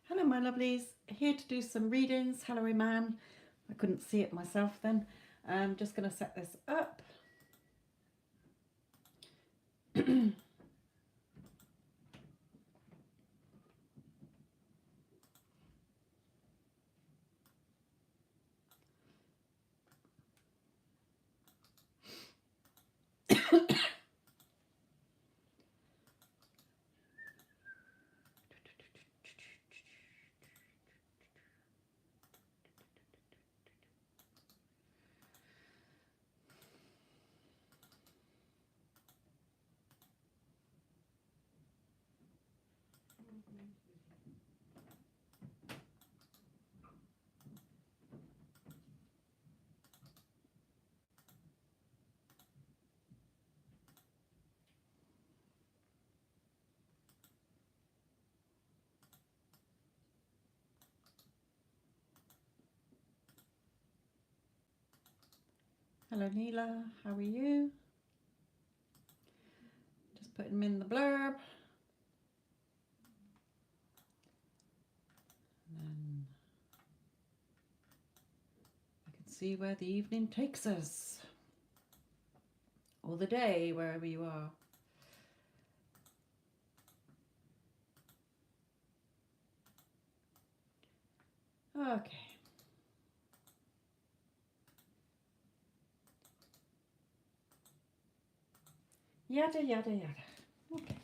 Hello, my lovelies. Here to do some readings. Hello, Iman. I couldn't see it myself then. I'm just going to set this up. Hello, Neela. How are you? Just putting them in the blurb. And then we can see where the evening takes us. Or the day, wherever you are. Okay. Yada, yada, yada. Okay.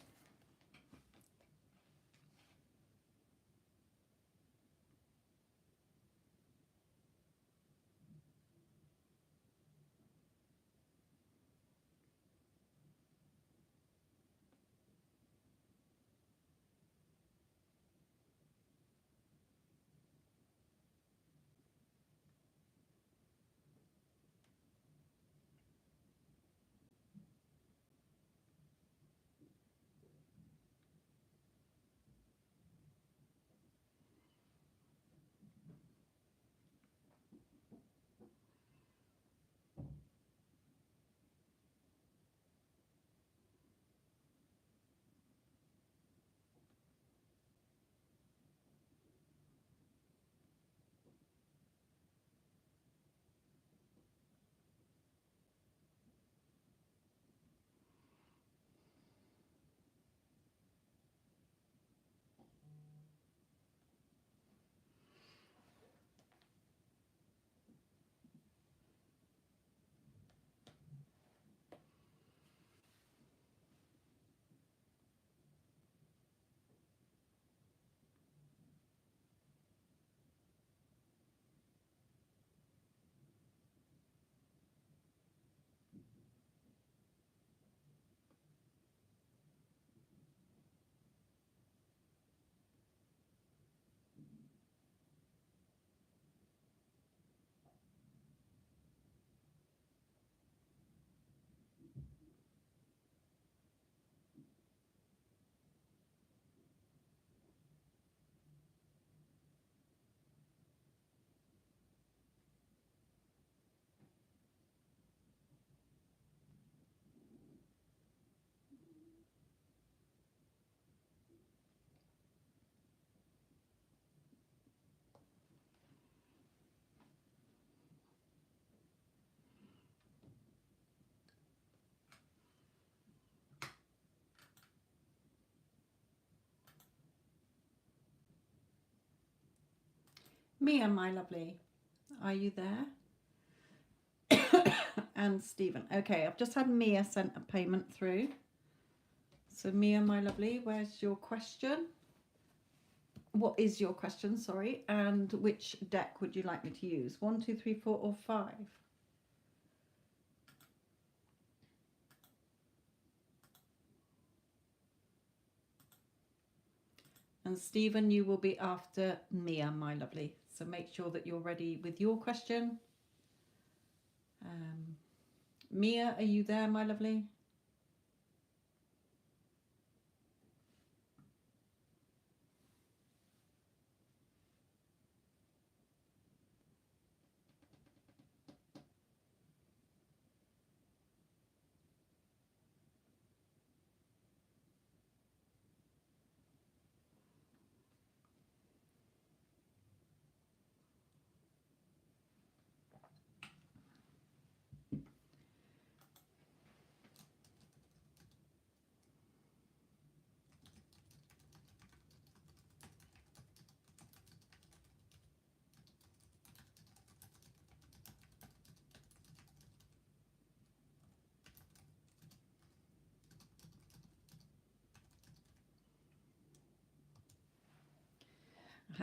Mia, my lovely. Are you there? And Stephen. Okay, I've just had Mia sent a payment through. So Mia, my lovely, where's your question? What is your question, sorry? And which deck would you like me to use? 1, 2, 3, 4, or 5? And Stephen, you will be after Mia, my lovely. So make sure that you're ready with your question. Mia, are you there, my lovely?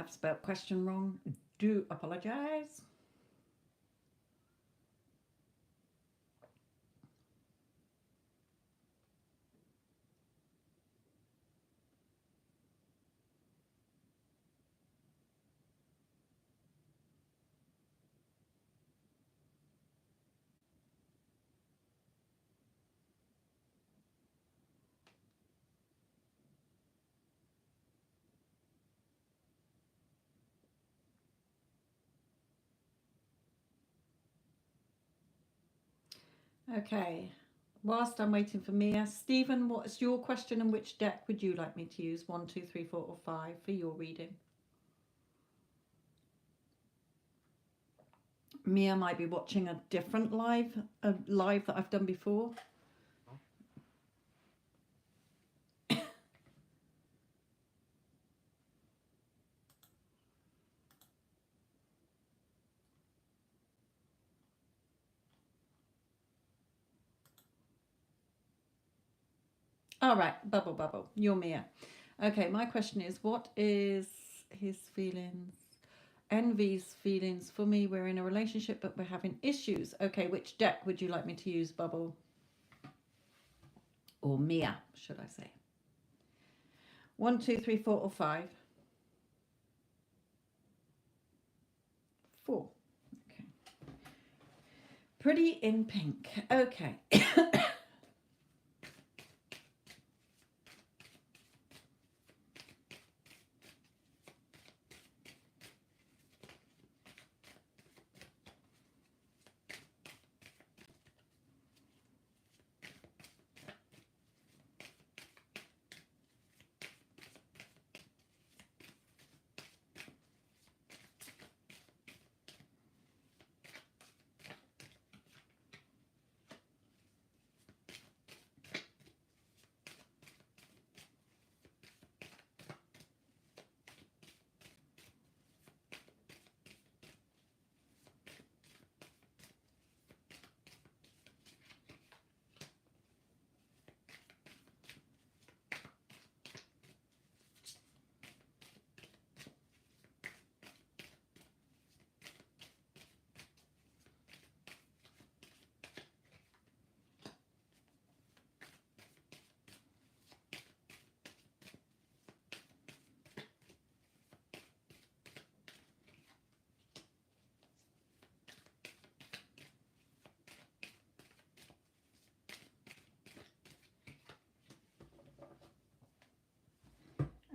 have spelt question wrong, do apologise. Okay, whilst I'm waiting for Mia, Stephen, what's your question and which deck would you like me to use? 1, 2, 3, 4, or 5 for your reading? Mia might be watching a different live, a live that I've done before. All right, bubble, you're Mia. Okay, my question is, what is his feelings? Envy's feelings for me. We're in a relationship, but we're having issues. Okay, which deck would you like me to use, Bubble? Or Mia, should I say? 1, 2, 3, 4, or 5? 4. Okay. Pretty in pink. Okay.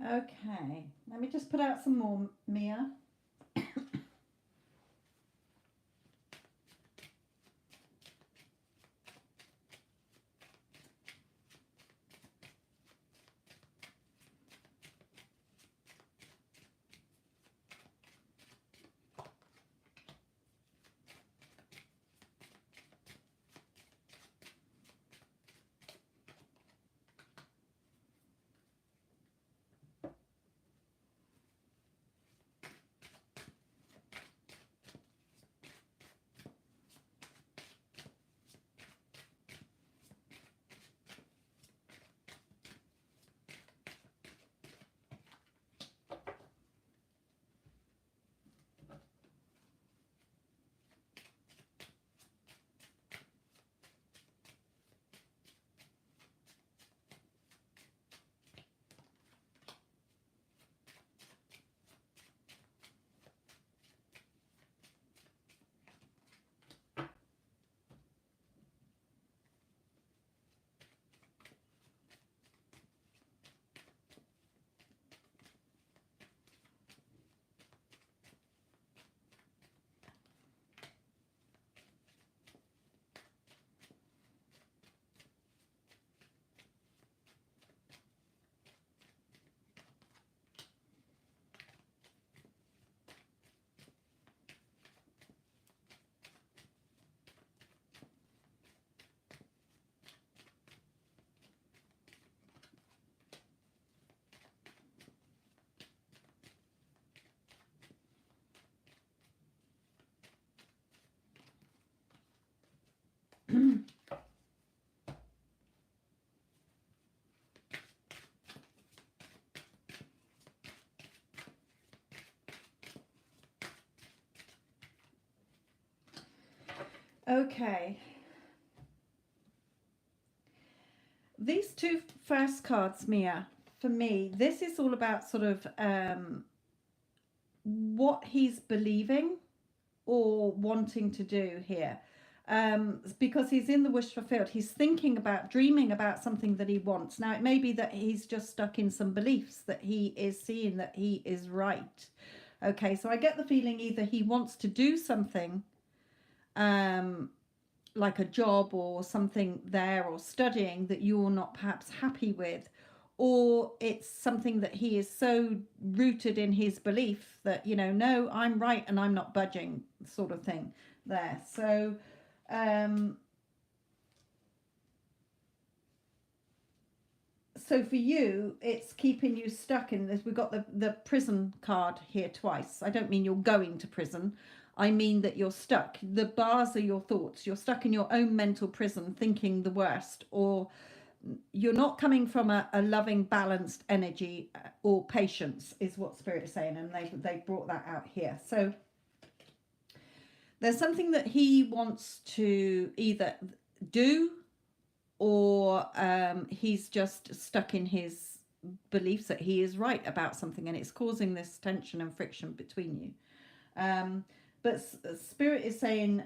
Okay, let me just put out some more, Mia. Okay. These two first cards, Mia, for me, this is all about sort of what he's believing or wanting to do here. Because he's in the wish fulfilled. He's thinking about, dreaming about something that he wants. Now, it may be that he's just stuck in some beliefs that he is seeing that he is right. Okay, so I get the feeling either he wants to do something like a job or something there, or studying that you're not perhaps happy with, or it's something that he is so rooted in his belief that, you know, no, I'm right and I'm not budging, sort of thing there. So so for you, it's keeping you stuck in this. We've got the prison card here twice. I don't mean you're going to prison. I mean that you're stuck. The bars are your thoughts. You're stuck in your own mental prison, thinking the worst, or you're not coming from a loving, balanced energy, or patience is what Spirit is saying, and they brought that out here. So there's something that he wants to either do, or he's just stuck in his beliefs that he is right about something, and it's causing this tension and friction between you. But Spirit is saying,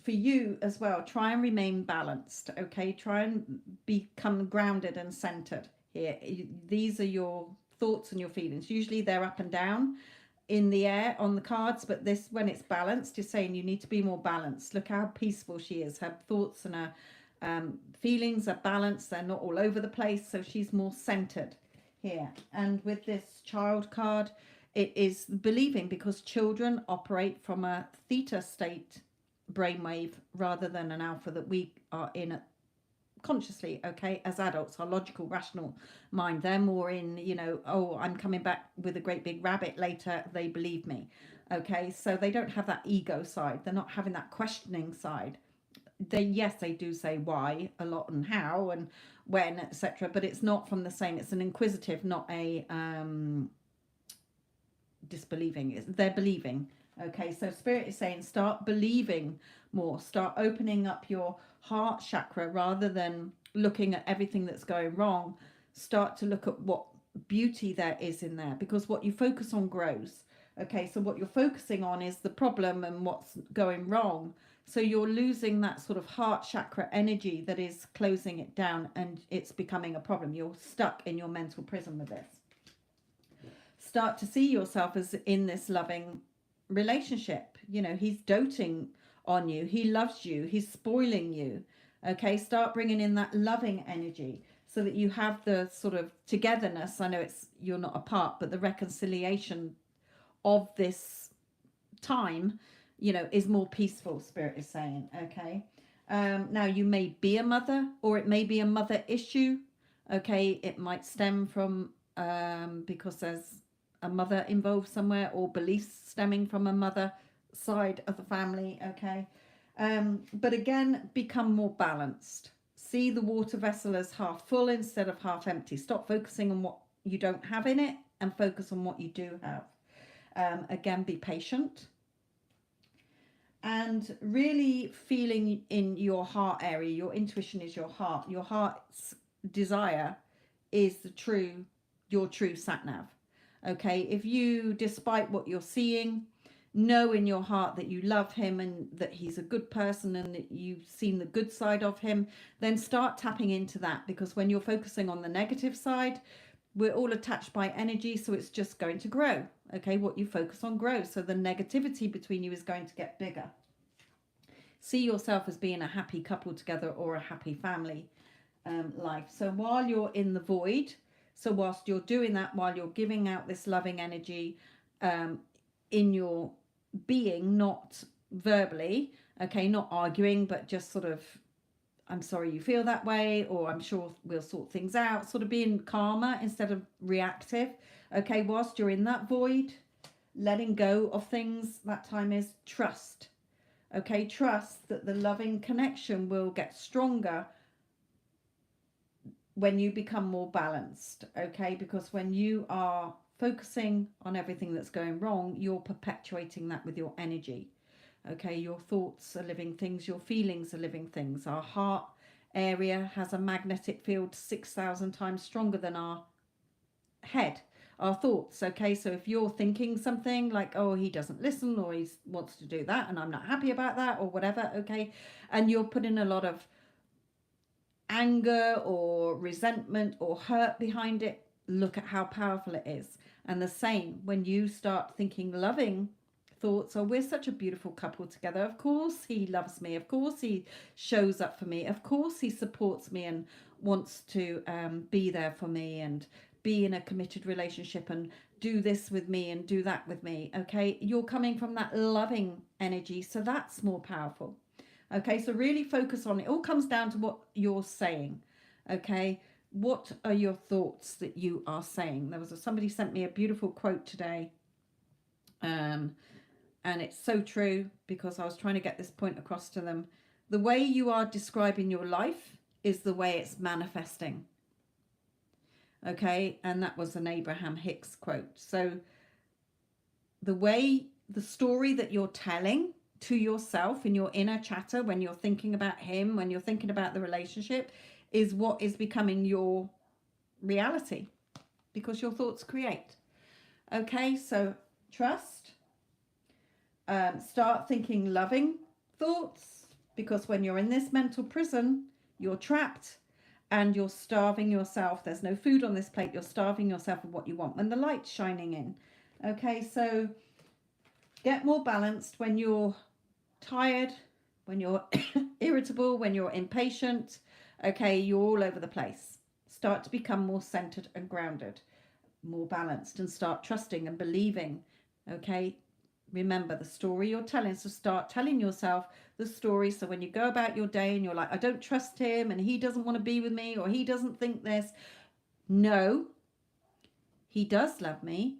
for you as well, try and remain balanced. Okay, try and become grounded and centered here. These are your thoughts and your feelings. Usually they're up and down in the air on the cards, but this, when it's balanced, is saying you need to be more balanced. Look how peaceful she is. Her thoughts and her feelings are balanced. They're not all over the place, so she's more centered here. And with this child card, it is believing, because children operate from a theta state brainwave rather than an alpha that we are in consciously. Okay, as adults, our logical, rational mind, they're more in, you know, oh, I'm coming back with a great big rabbit later, they believe me. Okay, so they don't have that ego side. They're not having that questioning side. Yes, they do say why a lot and how and when, etc., but it's not from the same. It's an inquisitive, not a disbelieving. They're believing. Okay, so Spirit is saying start believing more. Start opening up your heart chakra rather than looking at everything that's going wrong. Start to look at what beauty there is in there, because what you focus on grows. Okay, so what you're focusing on is the problem and what's going wrong. So you're losing that sort of heart chakra energy that is closing it down, and it's becoming a problem. You're stuck in your mental prison with this. Start to see yourself as in this loving relationship. You know, he's doting on you, he loves you, he's spoiling you. Okay, start bringing in that loving energy so that you have the sort of togetherness. I know it's, you're not apart, but the reconciliation of this time, you know, is more peaceful, Spirit is saying. Okay, now you may be a mother, or it may be a mother issue. Okay, it might stem from because there's a mother involved somewhere, or beliefs stemming from a mother side of the family. Okay, but again, become more balanced. See the water vessel as half full instead of half empty. Stop focusing on what you don't have in it and focus on what you do have. Again, be patient, and really feeling in your heart area. Your intuition is your heart. Your heart's desire is your true sat nav. Okay, if you, despite what you're seeing, know in your heart that you love him and that he's a good person and that you've seen the good side of him, then start tapping into that, because when you're focusing on the negative side, we're all attached by energy, so it's just going to grow. Okay, what you focus on grows, so the negativity between you is going to get bigger. See yourself as being a happy couple together, or a happy family life. So while you're in the void, so whilst you're doing that, while you're giving out this loving energy in your being, not verbally, okay, not arguing, but just sort of, I'm sorry you feel that way, or I'm sure we'll sort things out, sort of being calmer instead of reactive. Okay, whilst you're in that void, letting go of things, that time is trust. Okay, trust that the loving connection will get stronger when you become more balanced. Okay, because when you are focusing on everything that's going wrong, you're perpetuating that with your energy. Okay, your thoughts are living things, your feelings are living things. Our heart area has a magnetic field 6,000 times stronger than our head, our thoughts. Okay, so if you're thinking something like, oh, he doesn't listen, or he wants to do that and I'm not happy about that, or whatever, okay, and you're putting a lot of anger or resentment or hurt behind it, look at how powerful it is. And the same when you start thinking loving thoughts, oh, we're such a beautiful couple together, of course he loves me, of course he shows up for me, of course he supports me and wants to be there for me and be in a committed relationship and do this with me and do that with me. Okay, you're coming from that loving energy, so that's more powerful. Okay, so really focus on it. All comes down to what you're saying. Okay, what are your thoughts that you are saying? There was somebody sent me a beautiful quote today, and it's so true, because I was trying to get this point across to them. The way you are describing your life is the way it's manifesting. Okay, and that was an Abraham Hicks quote. So the story that you're telling to yourself in your inner chatter, when you're thinking about him, when you're thinking about the relationship, is what is becoming your reality, because your thoughts create. Okay, so trust. Start thinking loving thoughts, because when you're in this mental prison, you're trapped and you're starving yourself. There's no food on this plate. You're starving yourself of what you want when the light's shining in. Okay, so get more balanced when you're tired, when you're irritable, when you're impatient. Okay, you're all over the place. Start to become more centered and grounded, more balanced, and start trusting and believing. Okay, remember the story you're telling. So start telling yourself the story. So when you go about your day and you're like, I don't trust him and he doesn't want to be with me, or he doesn't think this. No, he does love me.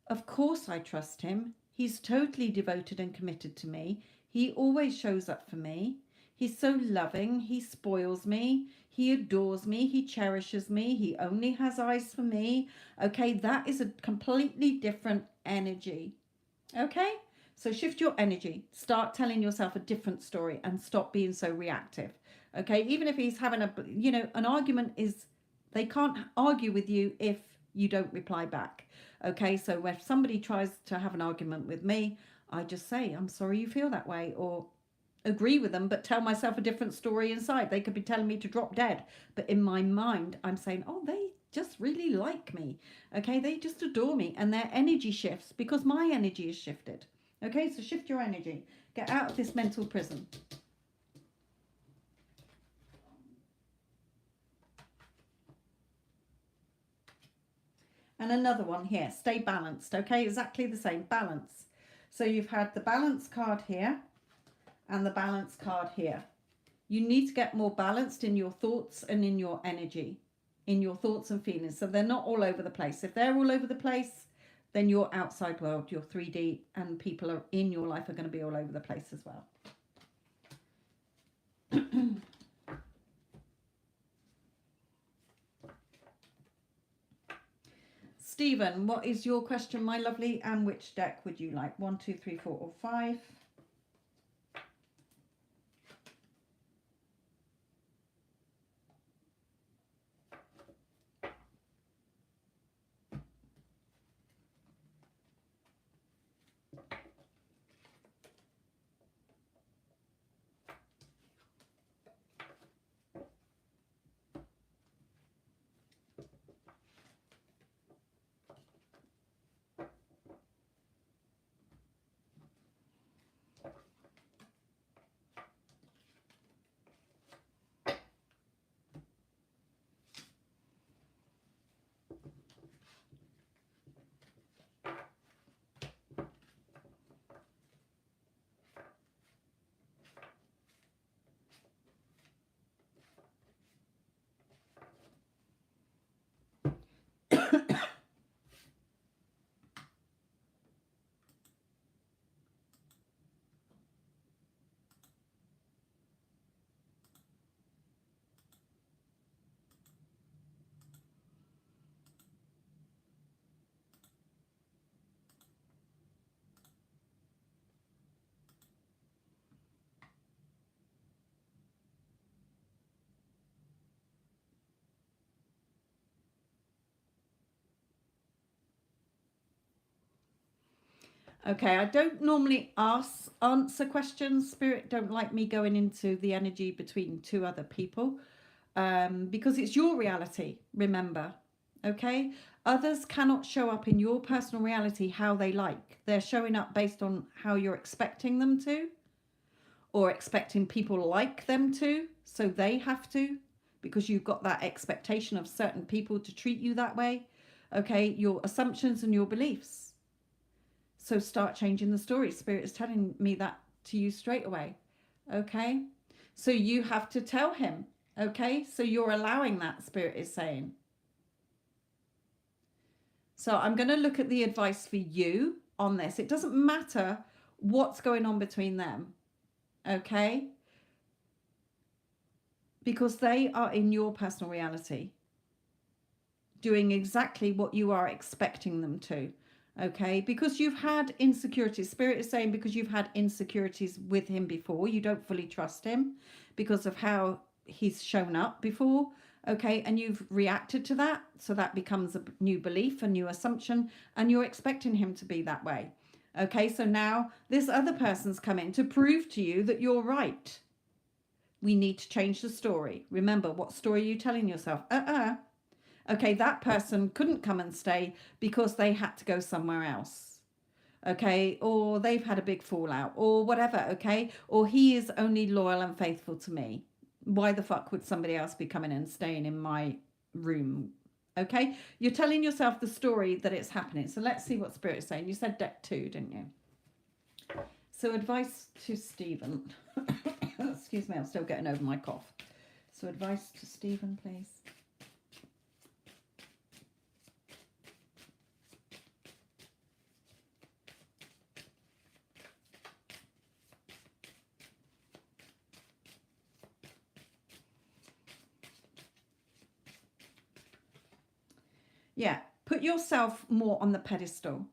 Of course I trust him. He's totally devoted and committed to me. He always shows up for me. He's so loving. He spoils me. He adores me. He cherishes me. He only has eyes for me. Okay, that is a completely different energy. Okay, so shift your energy. Start telling yourself a different story and stop being so reactive. Okay, even if he's having an argument, they can't argue with you if you don't reply back. Okay, so if somebody tries to have an argument with me, I just say, I'm sorry you feel that way, or agree with them, but tell myself a different story inside. They could be telling me to drop dead, but in my mind, I'm saying, oh, they just really like me. Okay, they just adore me, and their energy shifts because my energy is shifted. Okay, so shift your energy. Get out of this mental prison. And another one here, stay balanced. Okay, exactly the same, balance. So you've had the balance card here and the balance card here. You need to get more balanced in your thoughts and in your energy, in your thoughts and feelings, so they're not all over the place. If they're all over the place, then your outside world, your 3D, and people are in your life are going to be all over the place as well. Stephen, what is your question, my lovely, and which deck would you like? 1, 2, 3, 4, or 5? Okay, I don't normally answer questions. Spirit don't like me going into the energy between two other people, because it's your reality, remember. Okay, others cannot show up in your personal reality how they like. They're showing up based on how you're expecting them to, or expecting people like them to, so they have to, because you've got that expectation of certain people to treat you that way. Okay, your assumptions and your beliefs. So start changing the story. Spirit is telling me that to you straight away. Okay, so you have to tell him. Okay, so you're allowing that, Spirit is saying. So I'm going to look at the advice for you on this. It doesn't matter what's going on between them. Okay, because they are in your personal reality, doing exactly what you are expecting them to. Okay, because you've had insecurities. Spirit is saying because you've had insecurities with him before, you don't fully trust him because of how he's shown up before. Okay, and you've reacted to that, so that becomes a new belief, a new assumption, and you're expecting him to be that way. Okay, so now this other person's come in to prove to you that you're right. We need to change the story. Remember, what story are you telling yourself? Okay, that person couldn't come and stay because they had to go somewhere else. Okay, or they've had a big fallout or whatever. Okay, or he is only loyal and faithful to me. Why the fuck would somebody else be coming and staying in my room? Okay, you're telling yourself the story that it's happening. So let's see what Spirit is saying. You said deck 2, didn't you? So advice to Stephen. Excuse me, I'm still getting over my cough. So advice to Stephen, please. Yeah, put yourself more on the pedestal.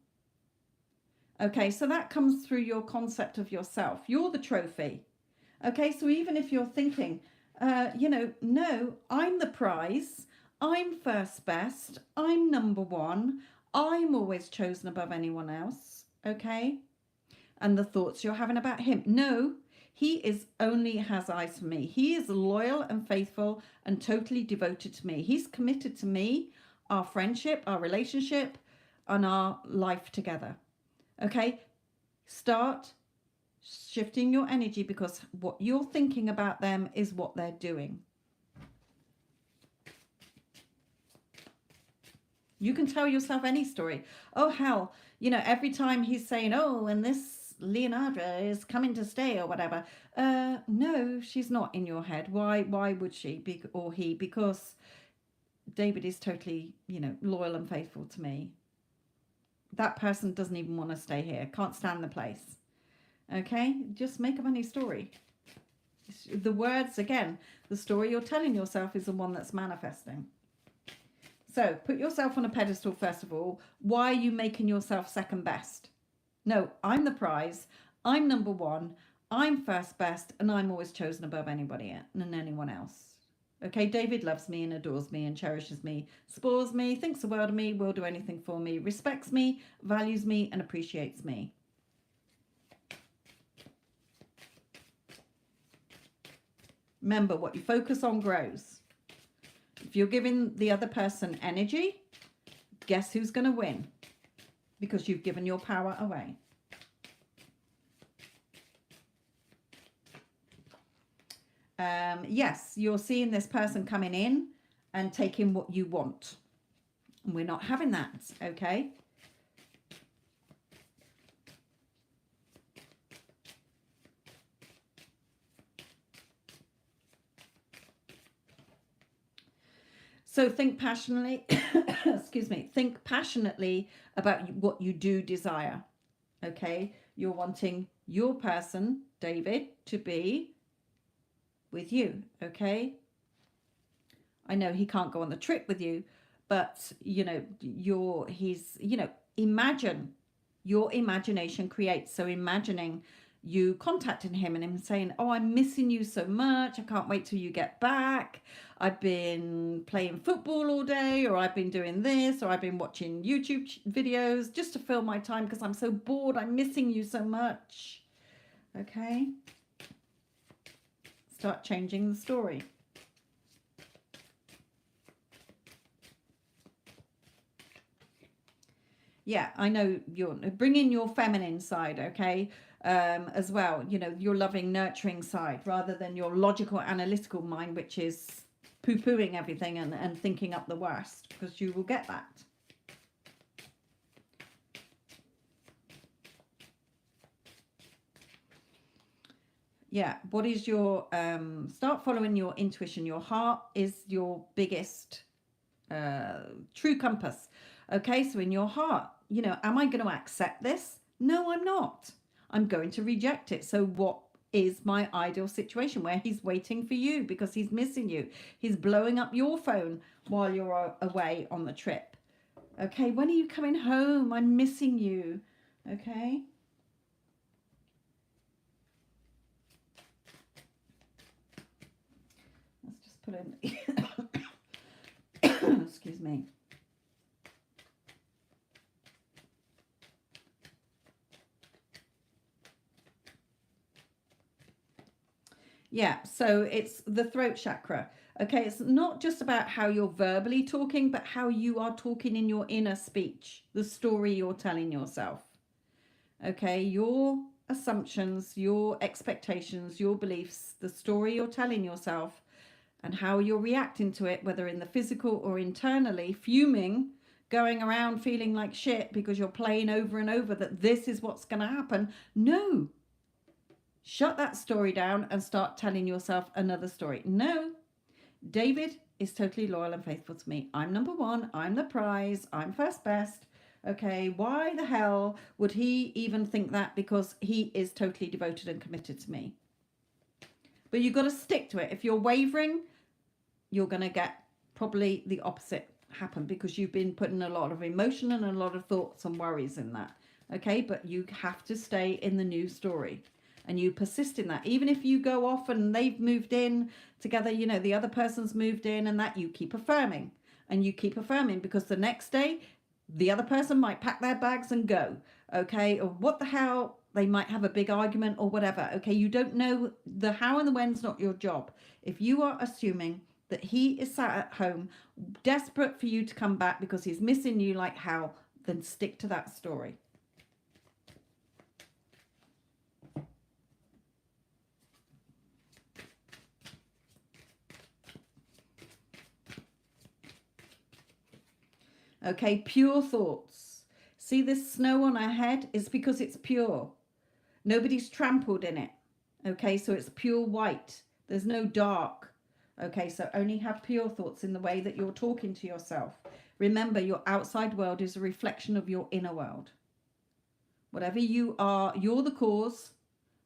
Okay, so that comes through your concept of yourself. You're the trophy. Okay, so even if you're thinking, no, I'm the prize, I'm first best, I'm number one, I'm always chosen above anyone else. Okay, and the thoughts you're having about him. No, he is only has eyes for me. He is loyal and faithful and totally devoted to me. He's committed to me, our friendship, our relationship, and our life together. Okay, start shifting your energy because what you're thinking about them is what they're doing. You can tell yourself any story. Oh, hell, every time he's saying, oh, and this Leonardo is coming to stay or whatever. No, she's not in your head. Why would she be, or he? Because David is totally, loyal and faithful to me. That person doesn't even want to stay here. Can't stand the place. Okay, just make up any story. The words, again, the story you're telling yourself is the one that's manifesting. So put yourself on a pedestal first of all. Why are you making yourself second best? No, I'm the prize. I'm number one. I'm first best, and I'm always chosen above anybody and anyone else. Okay, David loves me and adores me and cherishes me, spoils me, thinks the world of me, will do anything for me, respects me, values me, and appreciates me. Remember, what you focus on grows. If you're giving the other person energy, guess who's going to win? Because you've given your power away. Yes, you're seeing this person coming in and taking what you want. And we're not having that, okay? So think passionately, excuse me, think passionately about what you do desire, okay? You're wanting your person, David, to be with you, okay? I know he can't go on the trip with you, but, imagine. Your imagination creates. So imagining, you contacting him and him saying, oh, I'm missing you so much. I can't wait till you get back. I've been playing football all day, or I've been doing this, or I've been watching YouTube videos just to fill my time because I'm so bored. I'm missing you so much. Okay. Start changing the story. Yeah, I know you're bringing your feminine side, okay, as well. You know, your loving, nurturing side, rather than your logical, analytical mind, which is poo-pooing everything and thinking up the worst, because you will get that. Yeah, what is your, start following your intuition. Your heart is your biggest true compass. Okay, so in your heart, you know, am I going to accept this? No, I'm not. I'm going to reject it. So what is my ideal situation where he's waiting for you because he's missing you? He's blowing up your phone while you're away on the trip. Okay, when are you coming home? I'm missing you. Okay. Let's just put in, excuse me. Yeah, so it's the throat chakra. Okay, it's not just about how you're verbally talking, but how you are talking in your inner speech, the story you're telling yourself. Okay, your assumptions, your expectations, your beliefs, the story you're telling yourself, and how you're reacting to it, whether in the physical or internally, fuming, going around feeling like shit because you're playing over and over that this is what's going to happen. No, shut that story down and start telling yourself another story. No, David is totally loyal and faithful to me. I'm number one. I'm the prize. I'm first best. Okay, why the hell would he even think that? Because he is totally devoted and committed to me. But you've got to stick to it. If you're wavering, you're going to get probably the opposite happen because you've been putting a lot of emotion and a lot of thoughts and worries in that. Okay, but you have to stay in the new story. And you persist in that. Even if you go off and they've moved in together, you know, the other person's moved in and that, you keep affirming. And you keep affirming because the next day, the other person might pack their bags and go. Okay, or what the hell? They might have a big argument or whatever. Okay, you don't know the how and the when's not your job. If you are assuming that he is sat at home, desperate for you to come back because he's missing you like hell, then stick to that story. Okay, pure thoughts. See this snow on our head? It's because it's pure. Nobody's trampled in it. Okay, so it's pure white. There's no dark. Okay, so only have pure thoughts in the way that you're talking to yourself. Remember, your outside world is a reflection of your inner world. Whatever you are, you're the cause.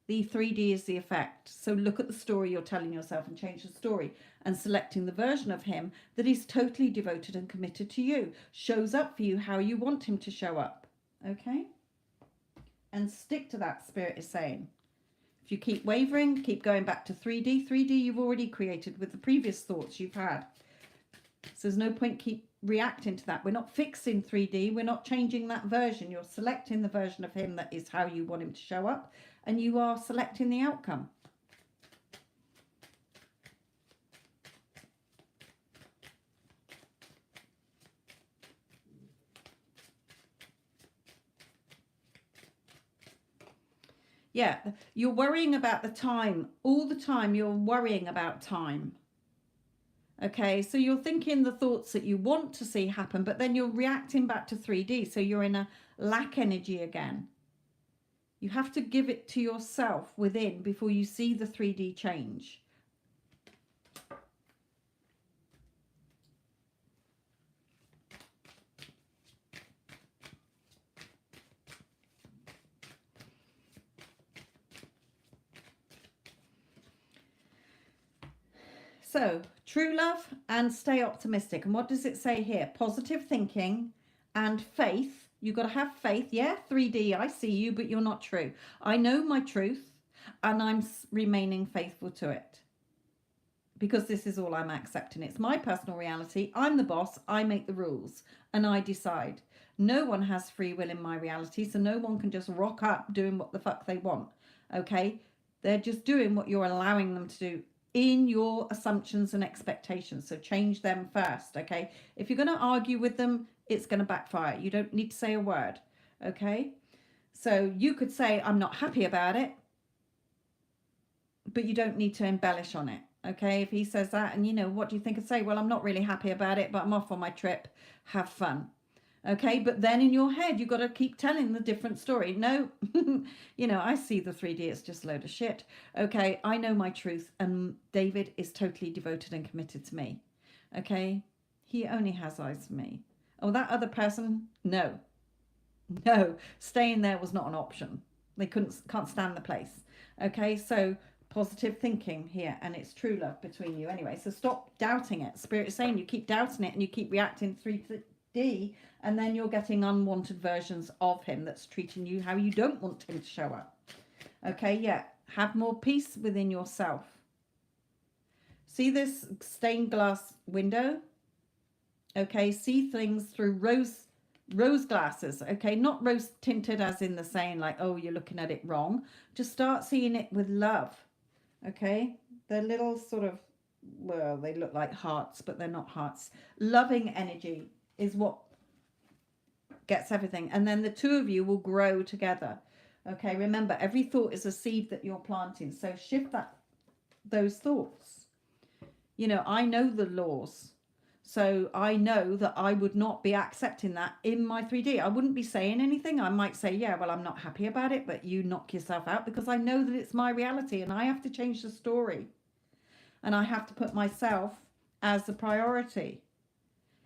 The 3D is the effect. So look at the story you're telling yourself and change the story. And selecting the version of him that is totally devoted and committed to you. Shows up for you how you want him to show up. Okay? And stick to that, Spirit is saying. If you keep wavering, keep going back to 3D. 3D you've already created with the previous thoughts you've had. So there's no point keep reacting to that. We're not fixing 3D. We're not changing that version. You're selecting the version of him that is how you want him to show up. And you are selecting the outcome. Yeah, you're worrying about the time. All the time you're worrying about time. Okay, so you're thinking the thoughts that you want to see happen, but then you're reacting back to 3D. So you're in a lack energy again. You have to give it to yourself within before you see the 3D change. So, true love and stay optimistic. And what does it say here? Positive thinking and faith You got to have faith. Yeah, 3D, I see you, but you're not true. I know my truth and I'm remaining faithful to it because this is all I'm accepting. It's my personal reality. I'm the boss. I make the rules and I decide. No one has free will in my reality, so no one can just rock up doing what the fuck they want. Okay? They're just doing what you're allowing them to do in your assumptions and expectations. So change them first. Okay? If you're going to argue with them, it's going to backfire. You don't need to say a word. Okay? So you could say, I'm not happy about it, but you don't need to embellish on it. Okay, if he says that and what do you think? I'd say, well, I'm not really happy about it, but I'm off on my trip. Have fun. Okay, but then in your head, you've got to keep telling the different story. No, I see the 3D, it's just a load of shit. Okay, I know my truth, and David is totally devoted and committed to me. Okay, he only has eyes for me. Oh, that other person? No, staying there was not an option. They can't stand the place. Okay, so positive thinking here, and it's true love between you anyway. So stop doubting it. Spirit is saying you keep doubting it and you keep reacting 3D, and then you're getting unwanted versions of him that's treating you how you don't want him to show up. Okay, yeah. Have more peace within yourself. See this stained glass window? Okay, see things through rose glasses. Okay, not rose tinted as in the saying like, oh, you're looking at it wrong. Just start seeing it with love. Okay, they're little sort of, well, they look like hearts, but they're not hearts. Loving energy is what gets everything, and then the two of you will grow together. Okay, remember, every thought is a seed that you're planting, so shift those thoughts. I know the laws, so I know that I would not be accepting that in my 3D. I wouldn't be saying anything. I might say, yeah, well, I'm not happy about it, but you knock yourself out, because I know that it's my reality and I have to change the story. And I have to put myself as the priority.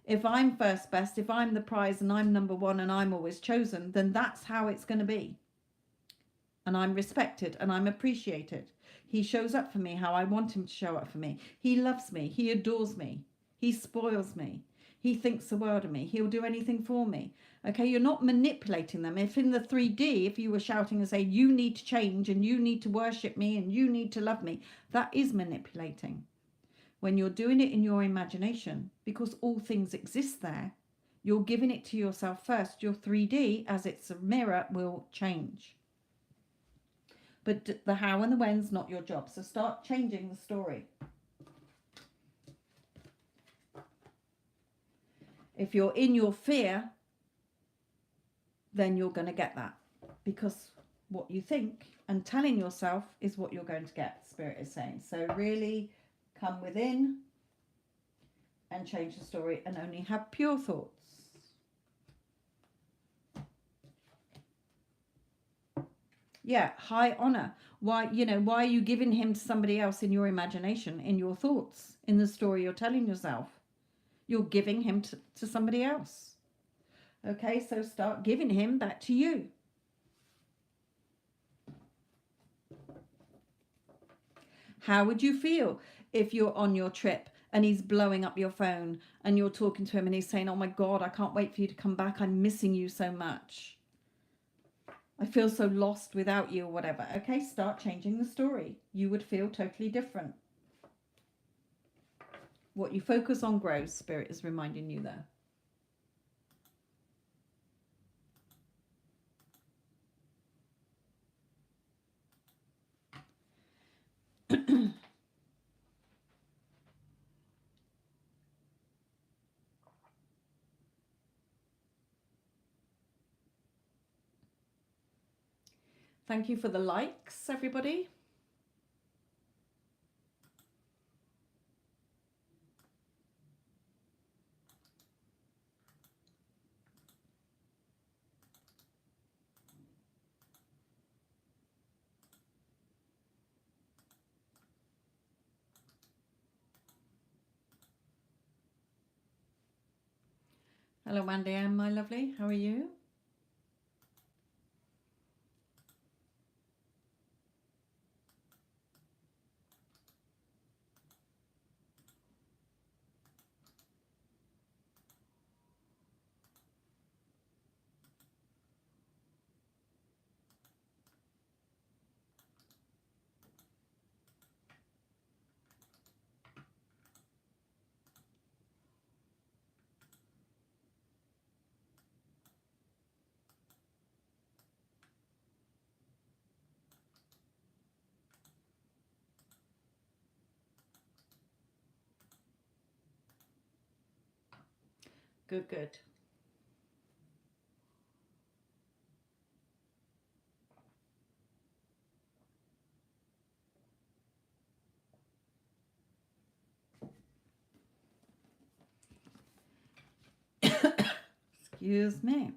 If I'm first best, if I'm the prize and I'm number one and I'm always chosen, then that's how it's going to be. And I'm respected and I'm appreciated. He shows up for me how I want him to show up for me. He loves me. He adores me. He spoils me. He thinks the world of me. He'll do anything for me. Okay, you're not manipulating them. If in the 3D, if you were shouting and saying, you need to change and you need to worship me and you need to love me, that is manipulating. When you're doing it in your imagination, because all things exist there, you're giving it to yourself first. Your 3D, as it's a mirror, will change. But the how and the when's not your job. So start changing the story. If you're in your fear, then you're going to get that. Because what you think and telling yourself is what you're going to get, Spirit is saying. So really come within and change the story and only have pure thoughts. Yeah, high honor. Why are you giving him to somebody else in your imagination, in your thoughts, in the story you're telling yourself? You're giving him to somebody else. Okay, so start giving him back to you. How would you feel if you're on your trip and he's blowing up your phone and you're talking to him and he's saying, oh my God, I can't wait for you to come back. I'm missing you so much. I feel so lost without you, or whatever. Okay, start changing the story. You would feel totally different. What you focus on grows, Spirit is reminding you there. Thank you for the likes, everybody. Hello, Mandy Ann, my lovely. How are you? Good, good. Excuse me.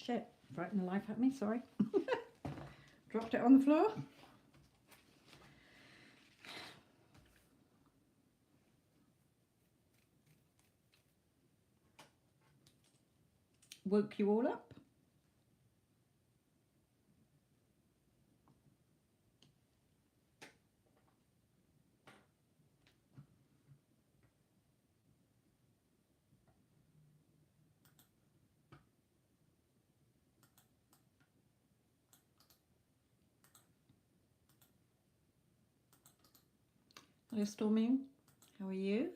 shit. Frightened the life out of me, sorry. Dropped it on the floor. Woke you all up. Hello, Stormy. How are you?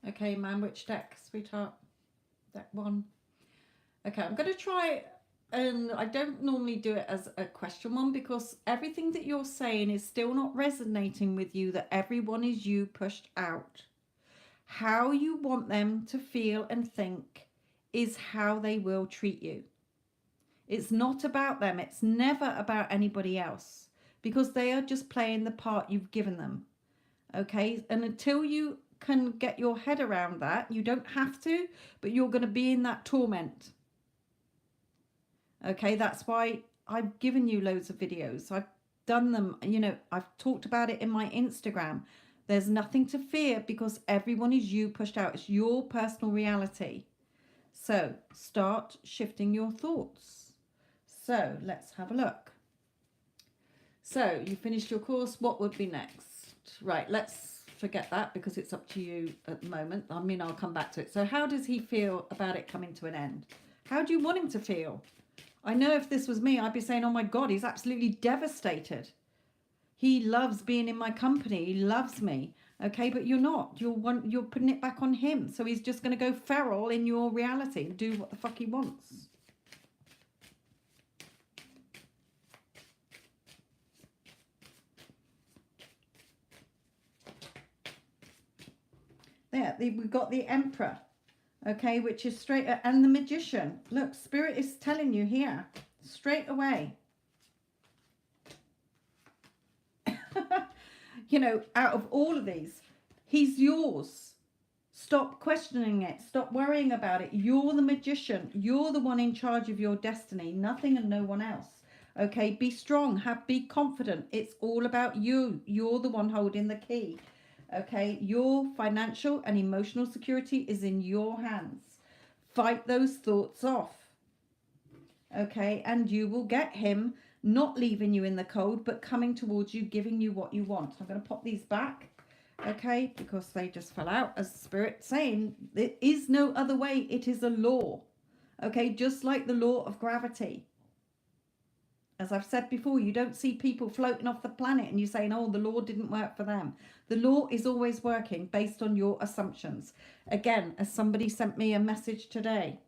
Okay, man, which deck, sweetheart? Deck one. Okay, I'm going to try, and I don't normally do it as a question one because everything that you're saying is still not resonating with you, that everyone is you pushed out. How you want them to feel and think is how they will treat you. It's not about them. It's never about anybody else because they are just playing the part you've given them. Okay, and until you can get your head around that, you don't have to, but you're going to be in that torment. Okay, that's why I've given you loads of videos. I've done them, you know, I've talked about it in my Instagram. There's nothing to fear because everyone is you pushed out. It's your personal reality. So start shifting your thoughts. So let's have a look. So you finished your course. What would be next? Right, let's forget that because it's up to you at the moment. I mean, I'll come back to it. So how does he feel about it coming to an end? How do you want him to feel? I know if this was me, I'd be saying, oh my God, he's absolutely devastated. He loves being in my company. He loves me. Okay, but you're not. You're putting it back on him. So he's just going to go feral in your reality and do what the fuck he wants. There, we've got the Emperor, okay, which is straight, and the Magician. Look, Spirit is telling you here, straight away. You know, out of all of these, he's yours. Stop questioning it. Stop worrying about it. You're the Magician. You're the one in charge of your destiny, nothing and no one else. Okay, be strong, be confident. It's all about you. You're the one holding the key. Okay, your financial and emotional security is in your hands. Fight those thoughts off. Okay, and you will get him not leaving you in the cold, but coming towards you, giving you what you want. I'm going to pop these back, okay, because they just fell out, as Spirit saying, there is no other way. It is a law, okay, just like the law of gravity. As I've said before, you don't see people floating off the planet and you saying, oh, the law didn't work for them. The law is always working based on your assumptions. Again, as somebody sent me a message today,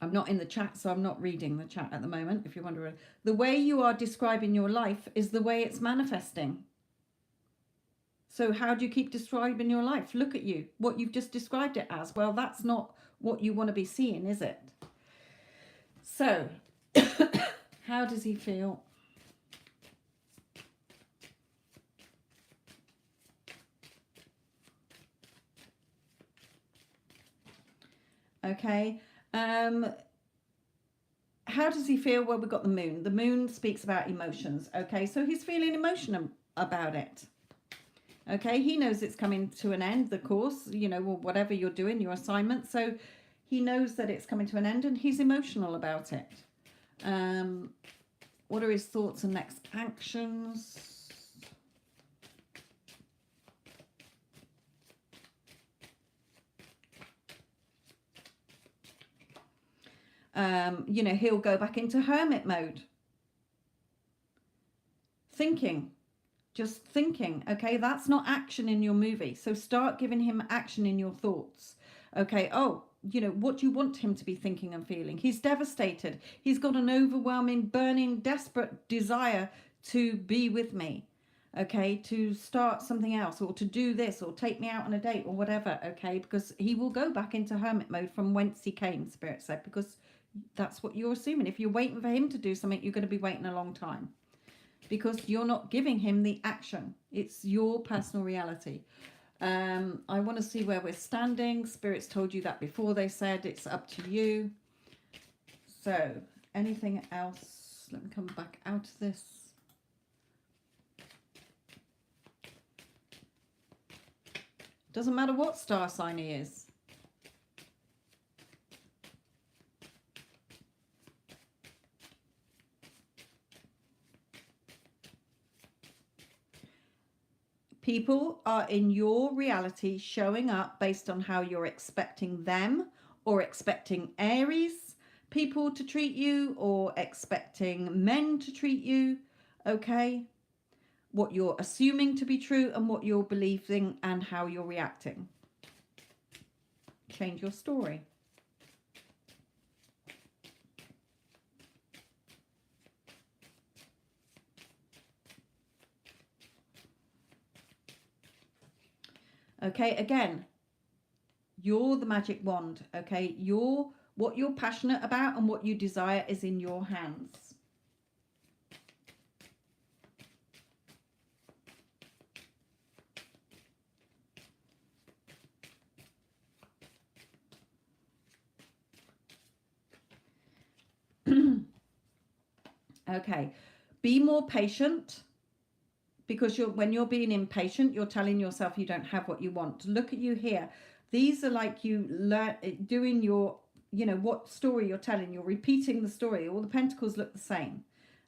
I'm not in the chat, so I'm not reading the chat at the moment, if you're wondering. The way you are describing your life is the way it's manifesting. So how do you keep describing your life? Look at you, what you've just described it as. Well, that's not what you want to be seeing, is it? So, how does he feel? Okay. How does he feel? Well, we've got the moon. The moon speaks about emotions. Okay, so he's feeling emotional about it. Okay, he knows it's coming to an end, the course, you know, or whatever you're doing, your assignment. So he knows that it's coming to an end and he's emotional about it. What are his thoughts and next actions? You know, he'll go back into hermit mode. Thinking. Just thinking. Okay, that's not action in your movie. So start giving him action in your thoughts. Okay, oh, you know, what do you want him to be thinking and feeling? He's devastated. He's got an overwhelming, burning, desperate desire to be with me. Okay, to start something else or to do this or take me out on a date or whatever. Okay, because he will go back into hermit mode from whence he came, Spirit said, because that's what you're assuming. If you're waiting for him to do something, you're going to be waiting a long time because you're not giving him the action. It's your personal reality. I want to see where we're standing. Spirit's told you that before. They said it's up to you. So anything else? Let me come back out of this. Doesn't matter what star sign he is. People are in your reality showing up based on how you're expecting them or expecting Aries people to treat you or expecting men to treat you, okay? What you're assuming to be true and what you're believing and how you're reacting. Change your story. Okay, again, you're the magic wand, okay? What you're passionate about and what you desire is in your hands. Okay, be more patient. Because when you're being impatient, you're telling yourself you don't have what you want. Look at you here. These are like you doing your, you know, what story you're telling. You're repeating the story. All the pentacles look the same.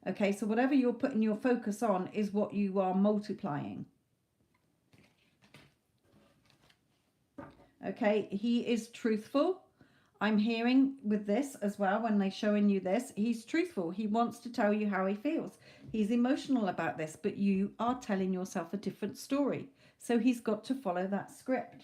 Okay, so whatever you're putting your focus on is what you are multiplying. Okay, he is truthful. I'm hearing with this as well, when they're showing you this, he's truthful. He wants to tell you how he feels. He's emotional about this, but you are telling yourself a different story. So he's got to follow that script.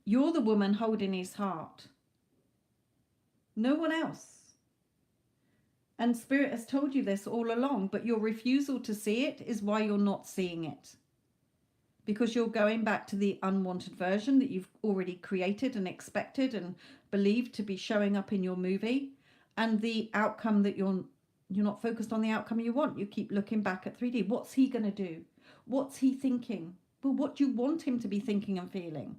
You're the woman holding his heart. No one else. And Spirit has told you this all along, but your refusal to see it is why you're not seeing it. Because you're going back to the unwanted version that you've already created and expected and believed to be showing up in your movie, and the outcome that you're not focused on the outcome you want. You keep looking back at 3D. What's he going to do? What's he thinking? Well, what do you want him to be thinking and feeling?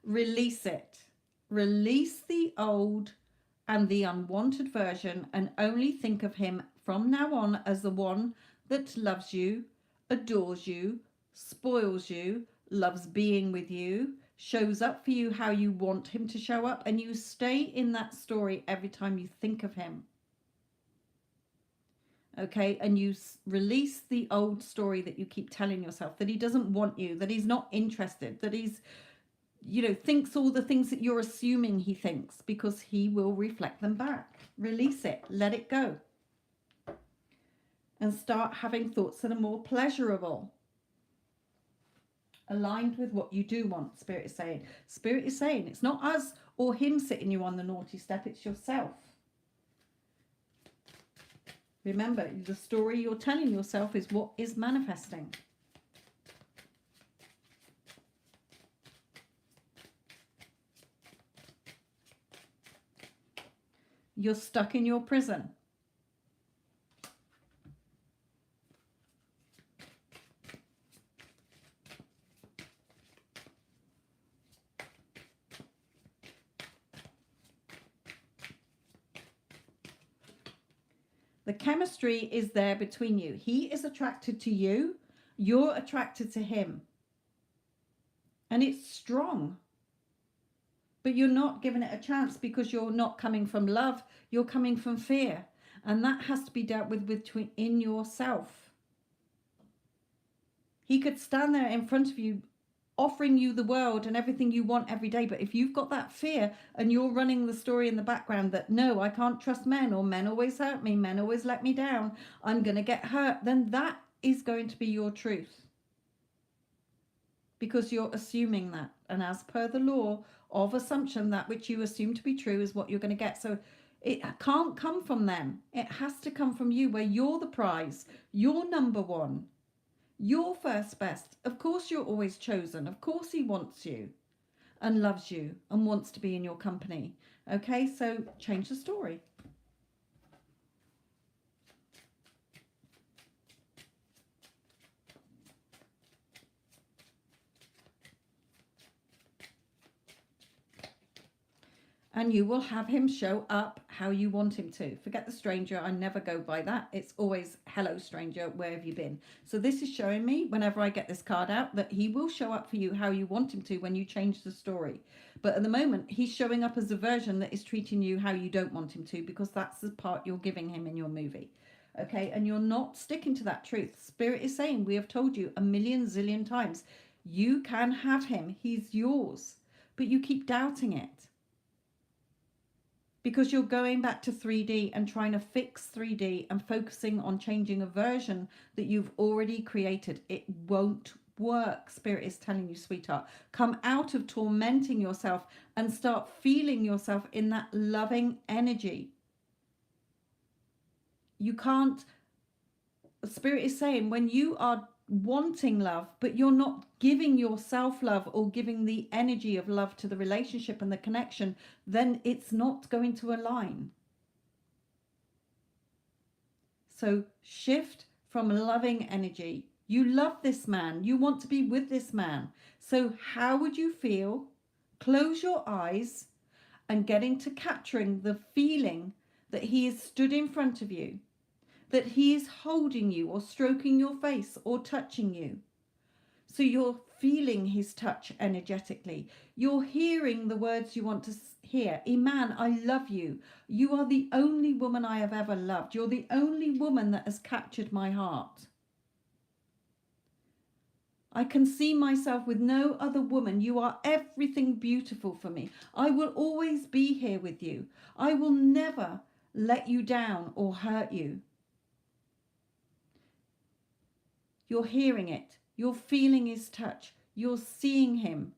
Release it. Release the old and the unwanted version, and only think of him from now on as the one that loves you, adores you, spoils you, loves being with you, shows up for you how you want him to show up, and you stay in that story every time you think of him. Okay, and you release the old story that you keep telling yourself, that he doesn't want you, that he's not interested, that he's, thinks all the things that you're assuming he thinks, because he will reflect them back. Release it, let it go, and start having thoughts that are more pleasurable, aligned with what you do want. Spirit is saying it's not us or him sitting you on the naughty step, it's yourself. Remember, the story you're telling yourself is what is manifesting. You're stuck in your prison. The chemistry is there between you. He is attracted to you. You're attracted to him. And it's strong. But you're not giving it a chance because you're not coming from love. You're coming from fear. And that has to be dealt with in yourself. He could stand there in front of you, offering you the world and everything you want every day. But if you've got that fear and you're running the story in the background that, no, I can't trust men, or men always hurt me, men always let me down, I'm going to get hurt, then that is going to be your truth. Because you're assuming that. And as per the law of assumption, that which you assume to be true is what you're going to get. So it can't come from them. It has to come from you, where you're the prize. You're number one. You're first best. Of course you're always chosen. Of course he wants you and loves you and wants to be in your company. Okay, so change the story. And you will have him show up how you want him to. Forget the stranger. I never go by that. It's always, hello, stranger, where have you been? So this is showing me, whenever I get this card out, that he will show up for you how you want him to when you change the story. But at the moment, he's showing up as a version that is treating you how you don't want him to, because that's the part you're giving him in your movie. Okay, and you're not sticking to that truth. Spirit is saying, we have told you a million zillion times, you can have him. He's yours. But you keep doubting it. Because you're going back to 3D and trying to fix 3D and focusing on changing a version that you've already created. It won't work. Spirit is telling you, sweetheart, come out of tormenting yourself and start feeling yourself in that loving energy. You can't, Spirit is saying, when you are wanting love, but you're not giving yourself love or giving the energy of love to the relationship and the connection, then it's not going to align. So shift from loving energy. You love this man. You want to be with this man. So how would you feel? Close your eyes and get into capturing the feeling that he is stood in front of you, that he is holding you or stroking your face or touching you. So you're feeling his touch energetically. You're hearing the words you want to hear. Iman, I love you. You are the only woman I have ever loved. You're the only woman that has captured my heart. I can see myself with no other woman. You are everything beautiful for me. I will always be here with you. I will never let you down or hurt you. You're hearing it. You're feeling his touch. You're seeing him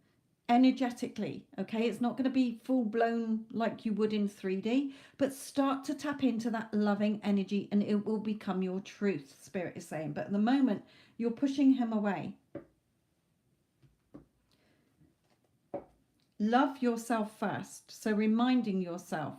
energetically. Okay, it's not going to be full blown like you would in 3D, but start to tap into that loving energy and it will become your truth, Spirit is saying. But at the moment, you're pushing him away. Love yourself first. So reminding yourself,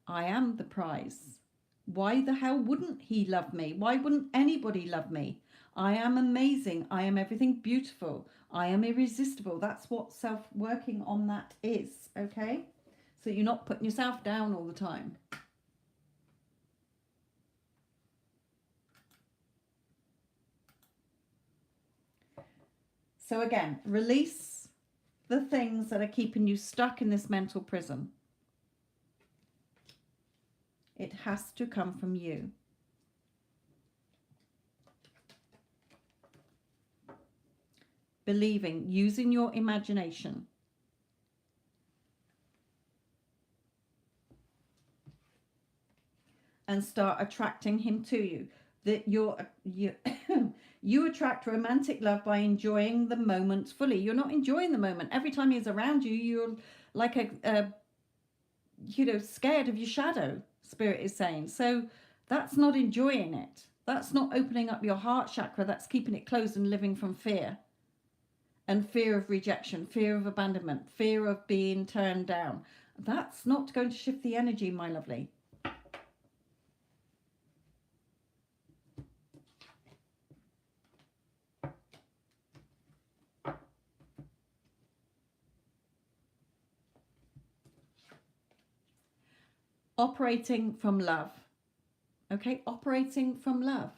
I am the prize. Why the hell wouldn't he love me? Why wouldn't anybody love me? I am amazing. I am everything beautiful. I am irresistible. That's what self-working on that is, okay? So you're not putting yourself down all the time. So again, release the things that are keeping you stuck in this mental prison. It has to come from you. Believing, using your imagination. And start attracting him to you. That you attract romantic love by enjoying the moment fully. You're not enjoying the moment. Every time he's around you, you're like scared of your shadow, Spirit is saying. So that's not enjoying it. That's not opening up your heart chakra. That's keeping it closed and living from fear. And fear of rejection, fear of abandonment, fear of being turned down. That's not going to shift the energy, my lovely. Operating from love. Okay, operating from love.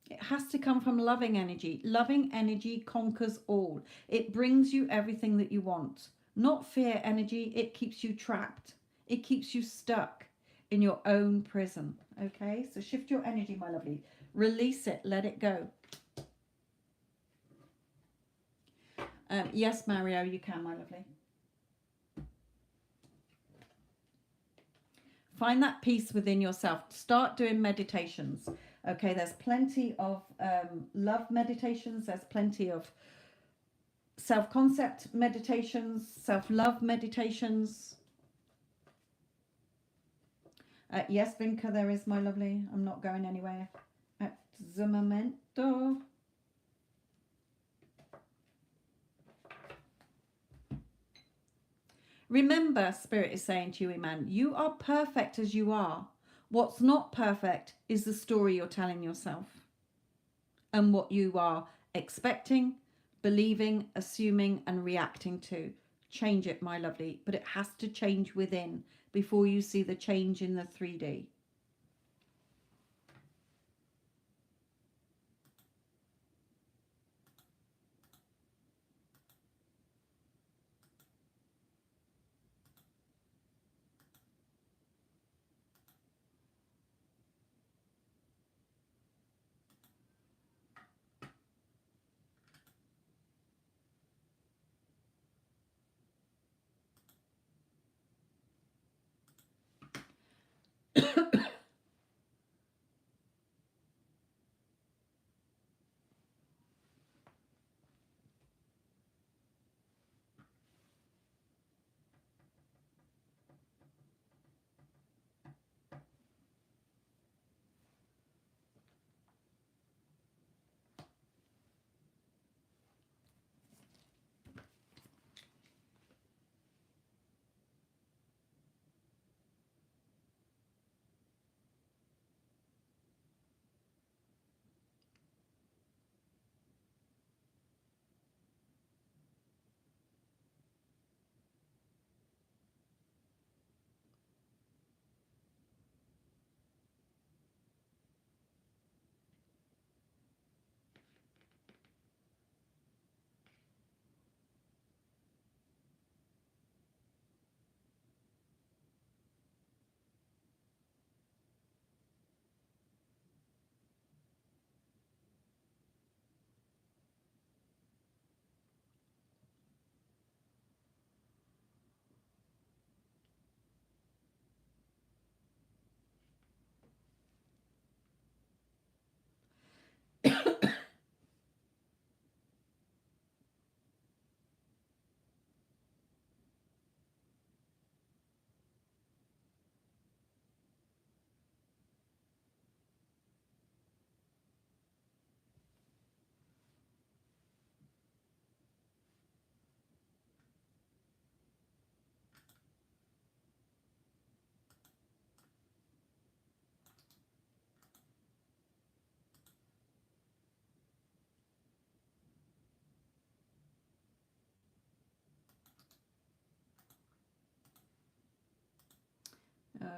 It has to come from loving energy. Loving energy conquers all. It brings you everything that you want. Not fear energy. It keeps you trapped. It keeps you stuck in your own prison. Okay, so shift your energy, my lovely. Release it. Let it go. Yes, Mario, you can, my lovely. Find that peace within yourself. Start doing meditations. Okay, there's plenty of love meditations. There's plenty of self-concept meditations, self-love meditations. Yes, Vinka, there is, my lovely. I'm not going anywhere at the momento. Remember, Spirit is saying to you, Iman, you are perfect as you are. What's not perfect is the story you're telling yourself and what you are expecting, believing, assuming, and reacting to. Change it, my lovely, but it has to change within before you see the change in the 3D.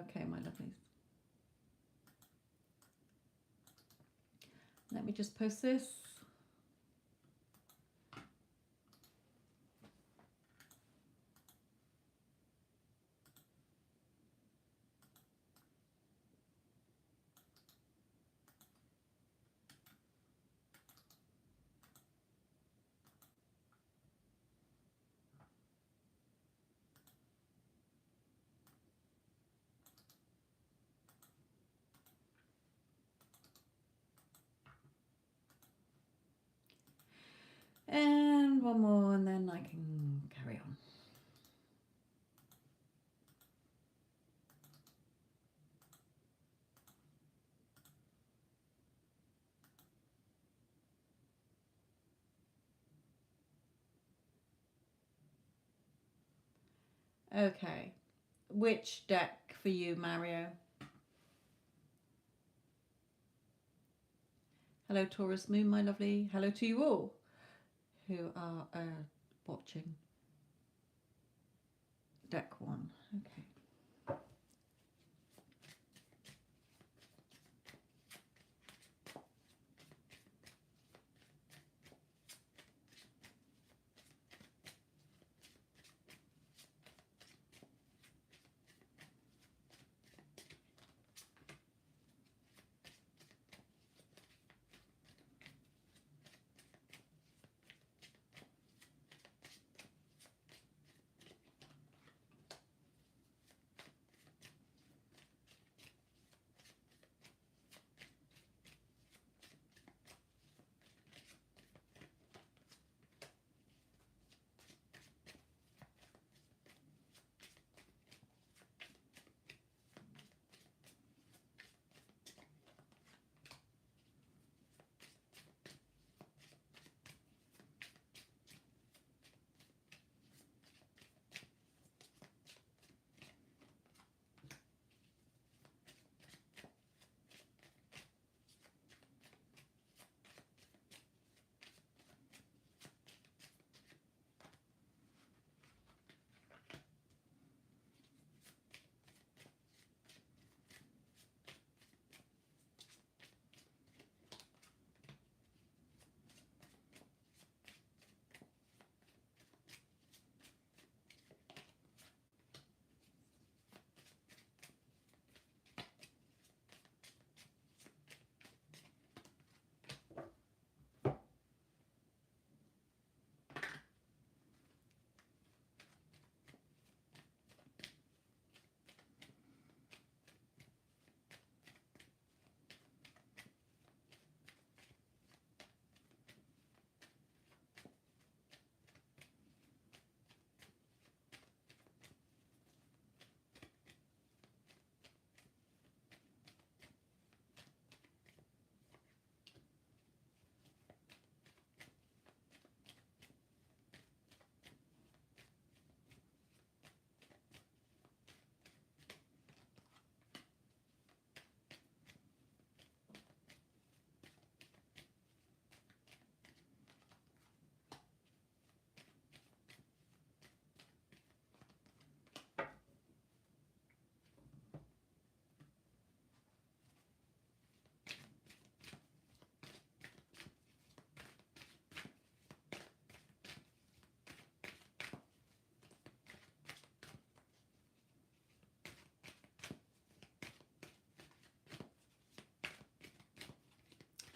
Okay, my lovelies. Let me just post this. And one more, and then I can carry on. Okay, which deck for you, Mario? Hello, Taurus Moon, my lovely. Hello to you all who are watching deck 1. Okay.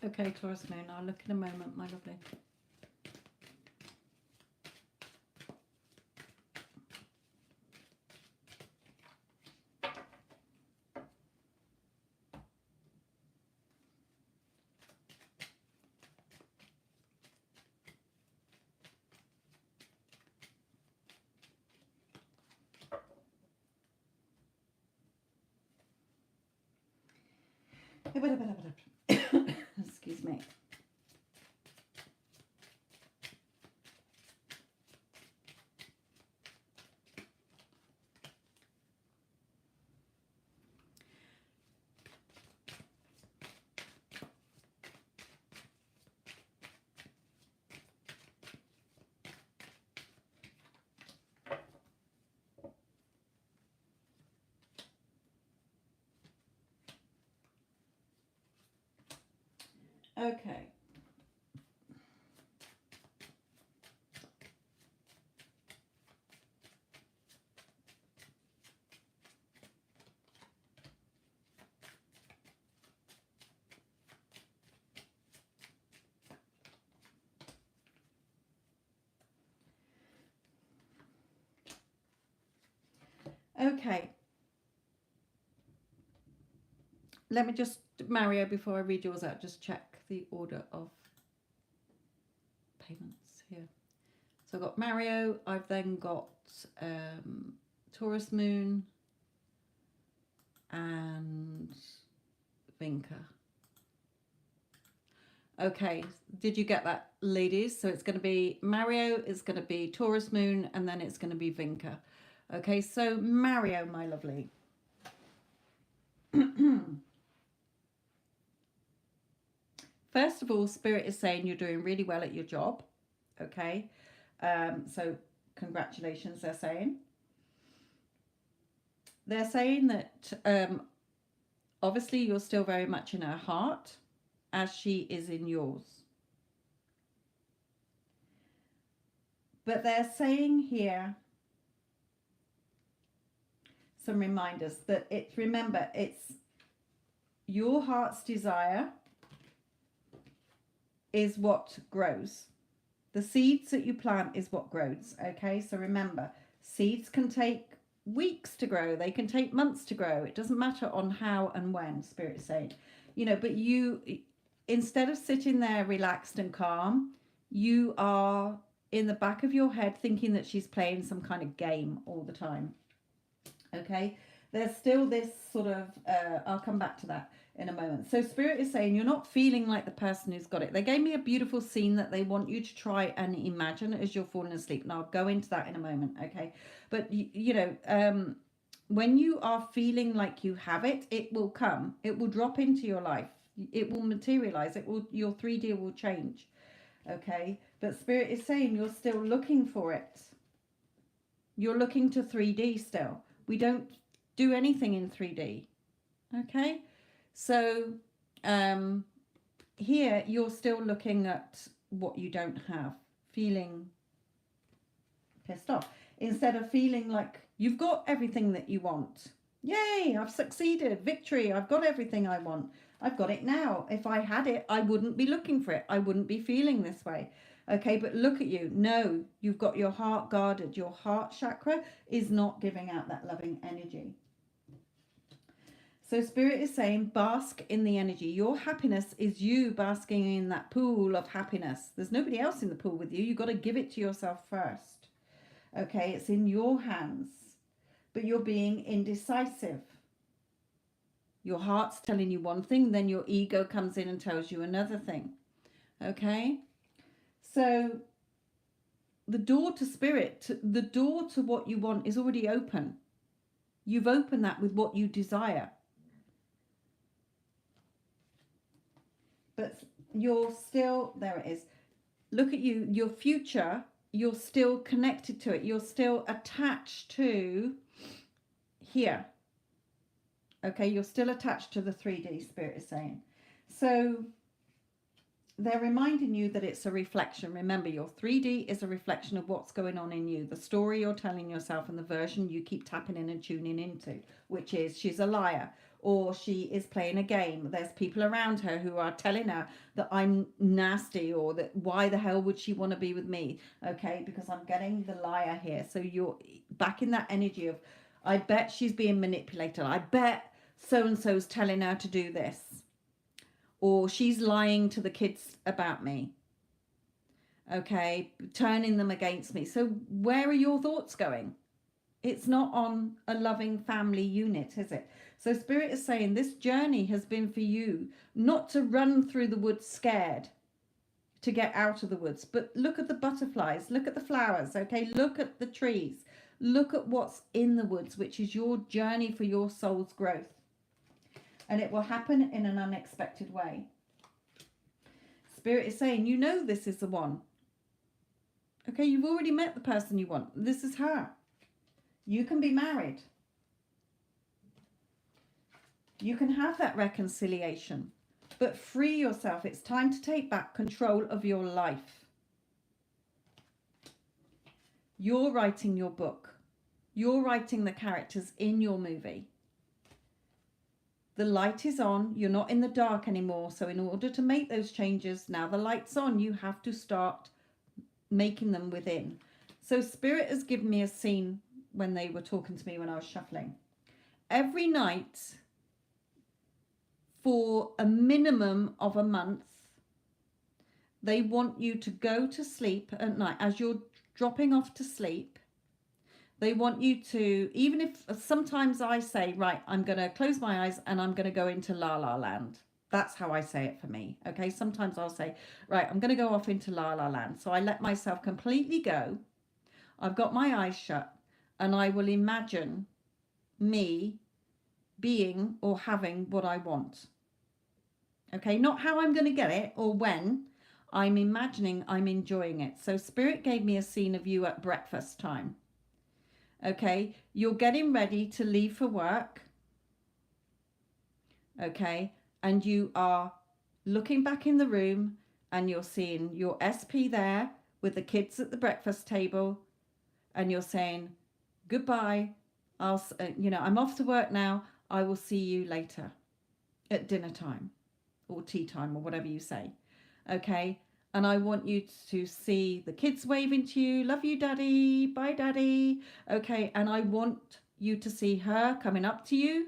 Okay, Taurus Moon, I'll look in a moment, my lovely. Excuse me. Okay. Okay. Let me just, Mario, before I read yours out, just check the order of payments here. So I've got Mario, I've then got Taurus Moon and Vinca. Okay, did you get that, ladies? So it's going to be Mario, it's going to be Taurus Moon, and then it's going to be Vinca. Okay, so Mario, my lovely. First of all, Spirit is saying you're doing really well at your job. Okay, so congratulations, they're saying. They're saying that obviously you're still very much in her heart, as she is in yours. But they're saying here some reminders that it's, remember, it's your heart's desire is what grows. The seeds that you plant is what grows. Okay, so remember, seeds can take weeks to grow, they can take months to grow. It doesn't matter on how and when, Spirit is saying, you know, but you, instead of sitting there relaxed and calm, you are in the back of your head thinking that she's playing some kind of game all the time. Okay, there's still this sort of I'll come back to that in a moment. So Spirit is saying you're not feeling like the person who's got it. They gave me a beautiful scene that they want you to try and imagine as you're falling asleep, and I'll go into that in a moment. Okay, but you know, when you are feeling like you have it, it will come, it will drop into your life, it will materialize, it will, your 3D will change. Okay, but Spirit is saying you're still looking for it. You're looking to 3D still. We don't do anything in 3D. Okay, so here you're still looking at what you don't have, feeling pissed off, instead of feeling like you've got everything that you want. Yay, I've succeeded, victory, I've got everything I want, I've got it now. If I had it, I wouldn't be looking for it, I wouldn't be feeling this way. Okay, but look at you. No, you've got your heart guarded. Your heart chakra is not giving out that loving energy. So Spirit is saying bask in the energy. Your happiness is you basking in that pool of happiness. There's nobody else in the pool with you. You've got to give it to yourself first. Okay, it's in your hands. But you're being indecisive. Your heart's telling you one thing, then your ego comes in and tells you another thing. Okay? So the door to Spirit, the door to what you want is already open. You've opened that with what you desire. But you're still, there it is. Look at you, your future, you're still connected to it. You're still attached to here. Okay, you're still attached to the 3D, Spirit is saying. So they're reminding you that it's a reflection. Remember, your 3D is a reflection of what's going on in you, the story you're telling yourself and the version you keep tapping in and tuning into, which is she's a liar, or she is playing a game. There's people around her who are telling her that I'm nasty, or that why the hell would she want to be with me? Okay, because I'm getting the liar here. So you're back in that energy of, I bet she's being manipulated. I bet so-and-so's telling her to do this. Or she's lying to the kids about me. Okay, turning them against me. So where are your thoughts going? It's not on a loving family unit, is it? So Spirit is saying this journey has been for you not to run through the woods scared to get out of the woods, but look at the butterflies, look at the flowers, okay? Look at the trees, look at what's in the woods, which is your journey for your soul's growth. And it will happen in an unexpected way. Spirit is saying, you know this is the one. Okay, you've already met the person you want. This is her. You can be married. You can have that reconciliation. But free yourself. It's time to take back control of your life. You're writing your book. You're writing the characters in your movie. The light is on. You're not in the dark anymore. So in order to make those changes, now the light's on, you have to start making them within. So Spirit has given me a scene when they were talking to me when I was shuffling. Every night for a minimum of a month, they want you to go to sleep at night. As you're dropping off to sleep, they want you to, even if sometimes I say, right, I'm going to close my eyes and I'm going to go into La La Land. That's how I say it for me. Okay. Sometimes I'll say, right, I'm going to go off into La La Land. So I let myself completely go. I've got my eyes shut and I will imagine me being or having what I want. Okay. Not how I'm going to get it or when. I'm imagining I'm enjoying it. So Spirit gave me a scene of you at breakfast time. Okay, you're getting ready to leave for work. Okay, and you are looking back in the room and you're seeing your SP there with the kids at the breakfast table, and you're saying goodbye. I'm off to work now. I will see you later at dinner time or tea time or whatever you say. Okay. And I want you to see the kids waving to you. Love you, Daddy. Bye, Daddy. Okay. And I want you to see her coming up to you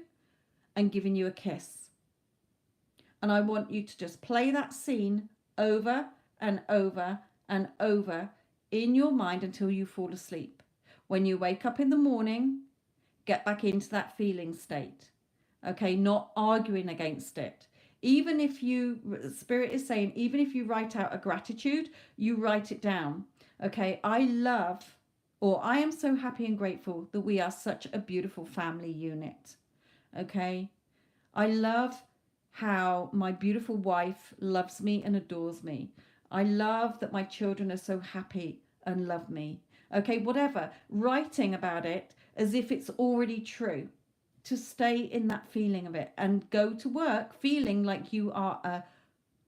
and giving you a kiss. And I want you to just play that scene over and over and over in your mind until you fall asleep. When you wake up in the morning, get back into that feeling state. Okay. Not arguing against it. Even if you, Spirit is saying, even if you write out a gratitude, you write it down. Okay, I am so happy and grateful that we are such a beautiful family unit. Okay, I love how my beautiful wife loves me and adores me. I love that my children are so happy and love me. Okay, whatever, writing about it as if it's already true. To stay in that feeling of it and go to work feeling like you are a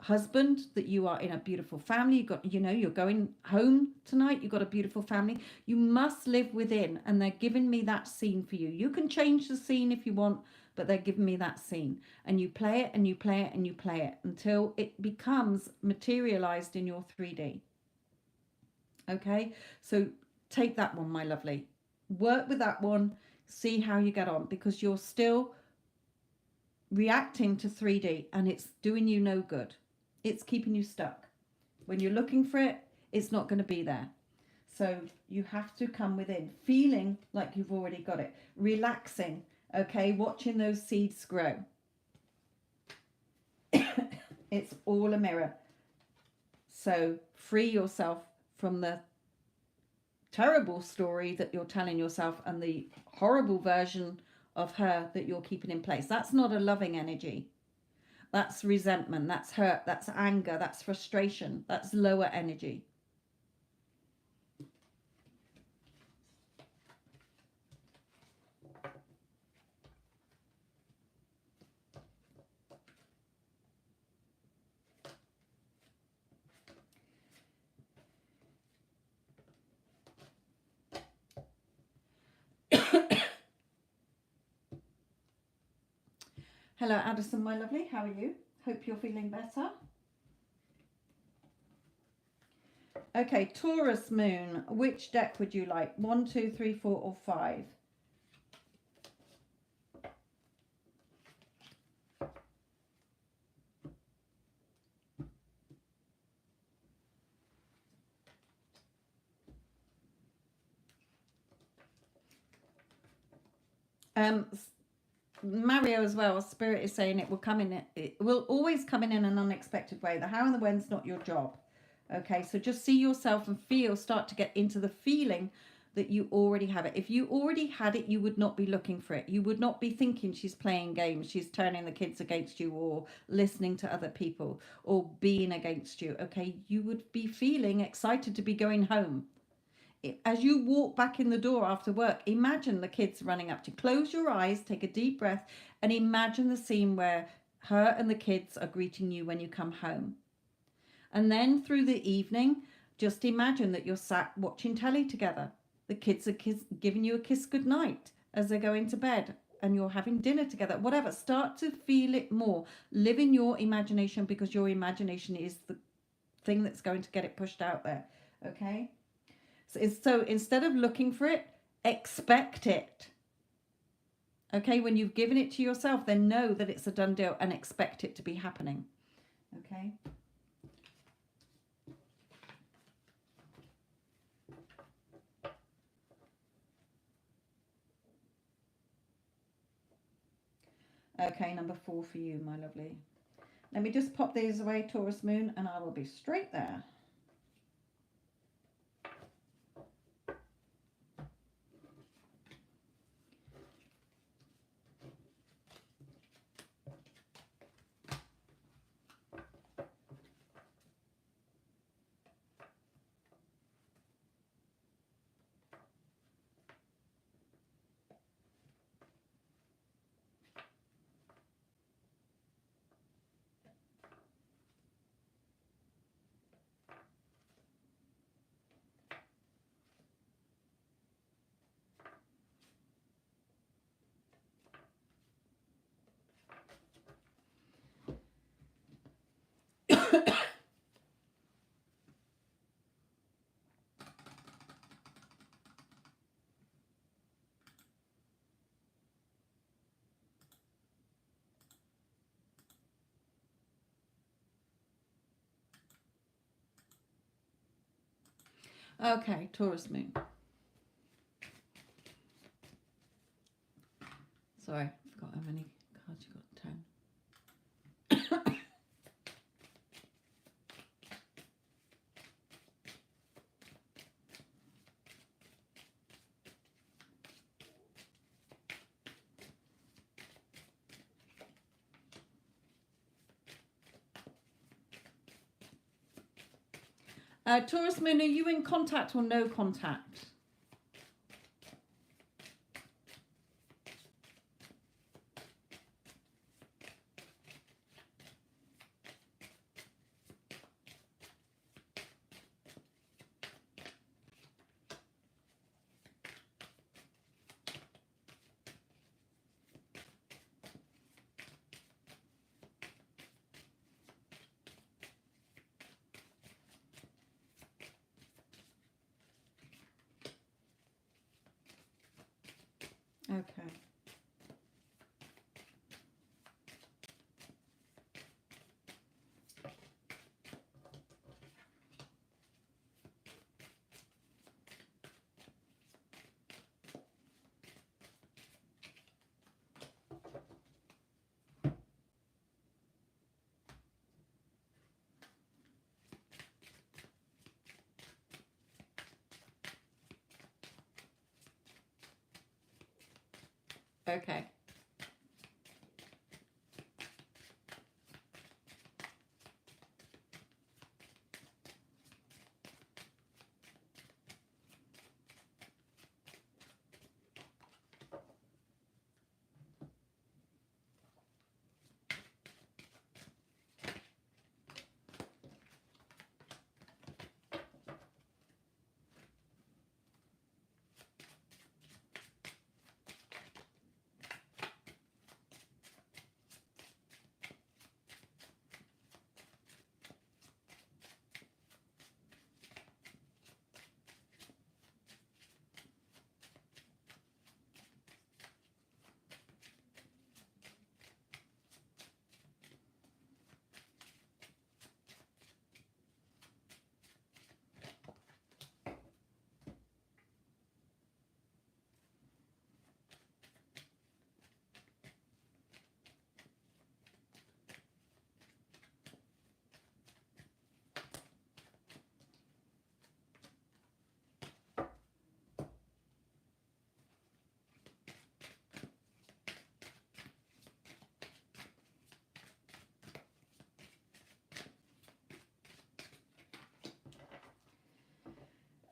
husband, that you are in a beautiful family. You're going home tonight. You've got a beautiful family. You must live within, and they're giving me that scene for you. You can change the scene if you want, but they're giving me that scene, and you play it and you play it and you play it until it becomes materialized in your 3D. Okay, so take that one, my lovely. Work with that one. See how you get on, because you're still reacting to 3D and it's doing you no good. It's keeping you stuck. When you're looking for it, it's not going to be there. So you have to come within, feeling like you've already got it. Relaxing, okay? Watching those seeds grow. It's all a mirror. So free yourself from the terrible story that you're telling yourself and the horrible version of her that you're keeping in place. That's not a loving energy. That's resentment, that's hurt, that's anger, that's frustration, that's lower energy. Hello, Addison, my lovely. How are you? Hope you're feeling better. Okay, Taurus moon. Which deck would you like? 1, 2, 3, 4, or 5? Mario as well, Spirit is saying it will come in, it will always come in an unexpected way. The how and the when's not your job. Okay, so just see yourself and start to get into the feeling that you already have it. If you already had it, you would not be looking for it. You would not be thinking she's playing games, she's turning the kids against you, or listening to other people, or being against you. Okay, you would be feeling excited to be going home. As you walk back in the door after work, imagine the kids running up to you. Close your eyes, take a deep breath, and imagine the scene where Her and the kids are greeting you when you come home. And then through the evening, just imagine that you're sat watching telly together. The kids are giving you a kiss goodnight as they're going to bed, and you're having dinner together. Whatever. Start to feel it more. Live in your imagination, because your imagination is the thing that's going to get it pushed out there. Okay? So instead of looking for it, expect it. Okay? When you've given it to yourself, then know that it's a done deal and expect it to be happening. Okay? Okay, number 4 for you, my lovely. Let me just pop these away, Taurus Moon, and I will be straight there. Okay, Taurus Moon. Sorry, I forgot how many cards you got. 10. Taurus Moon, are you in contact or no contact? Okay. Okay.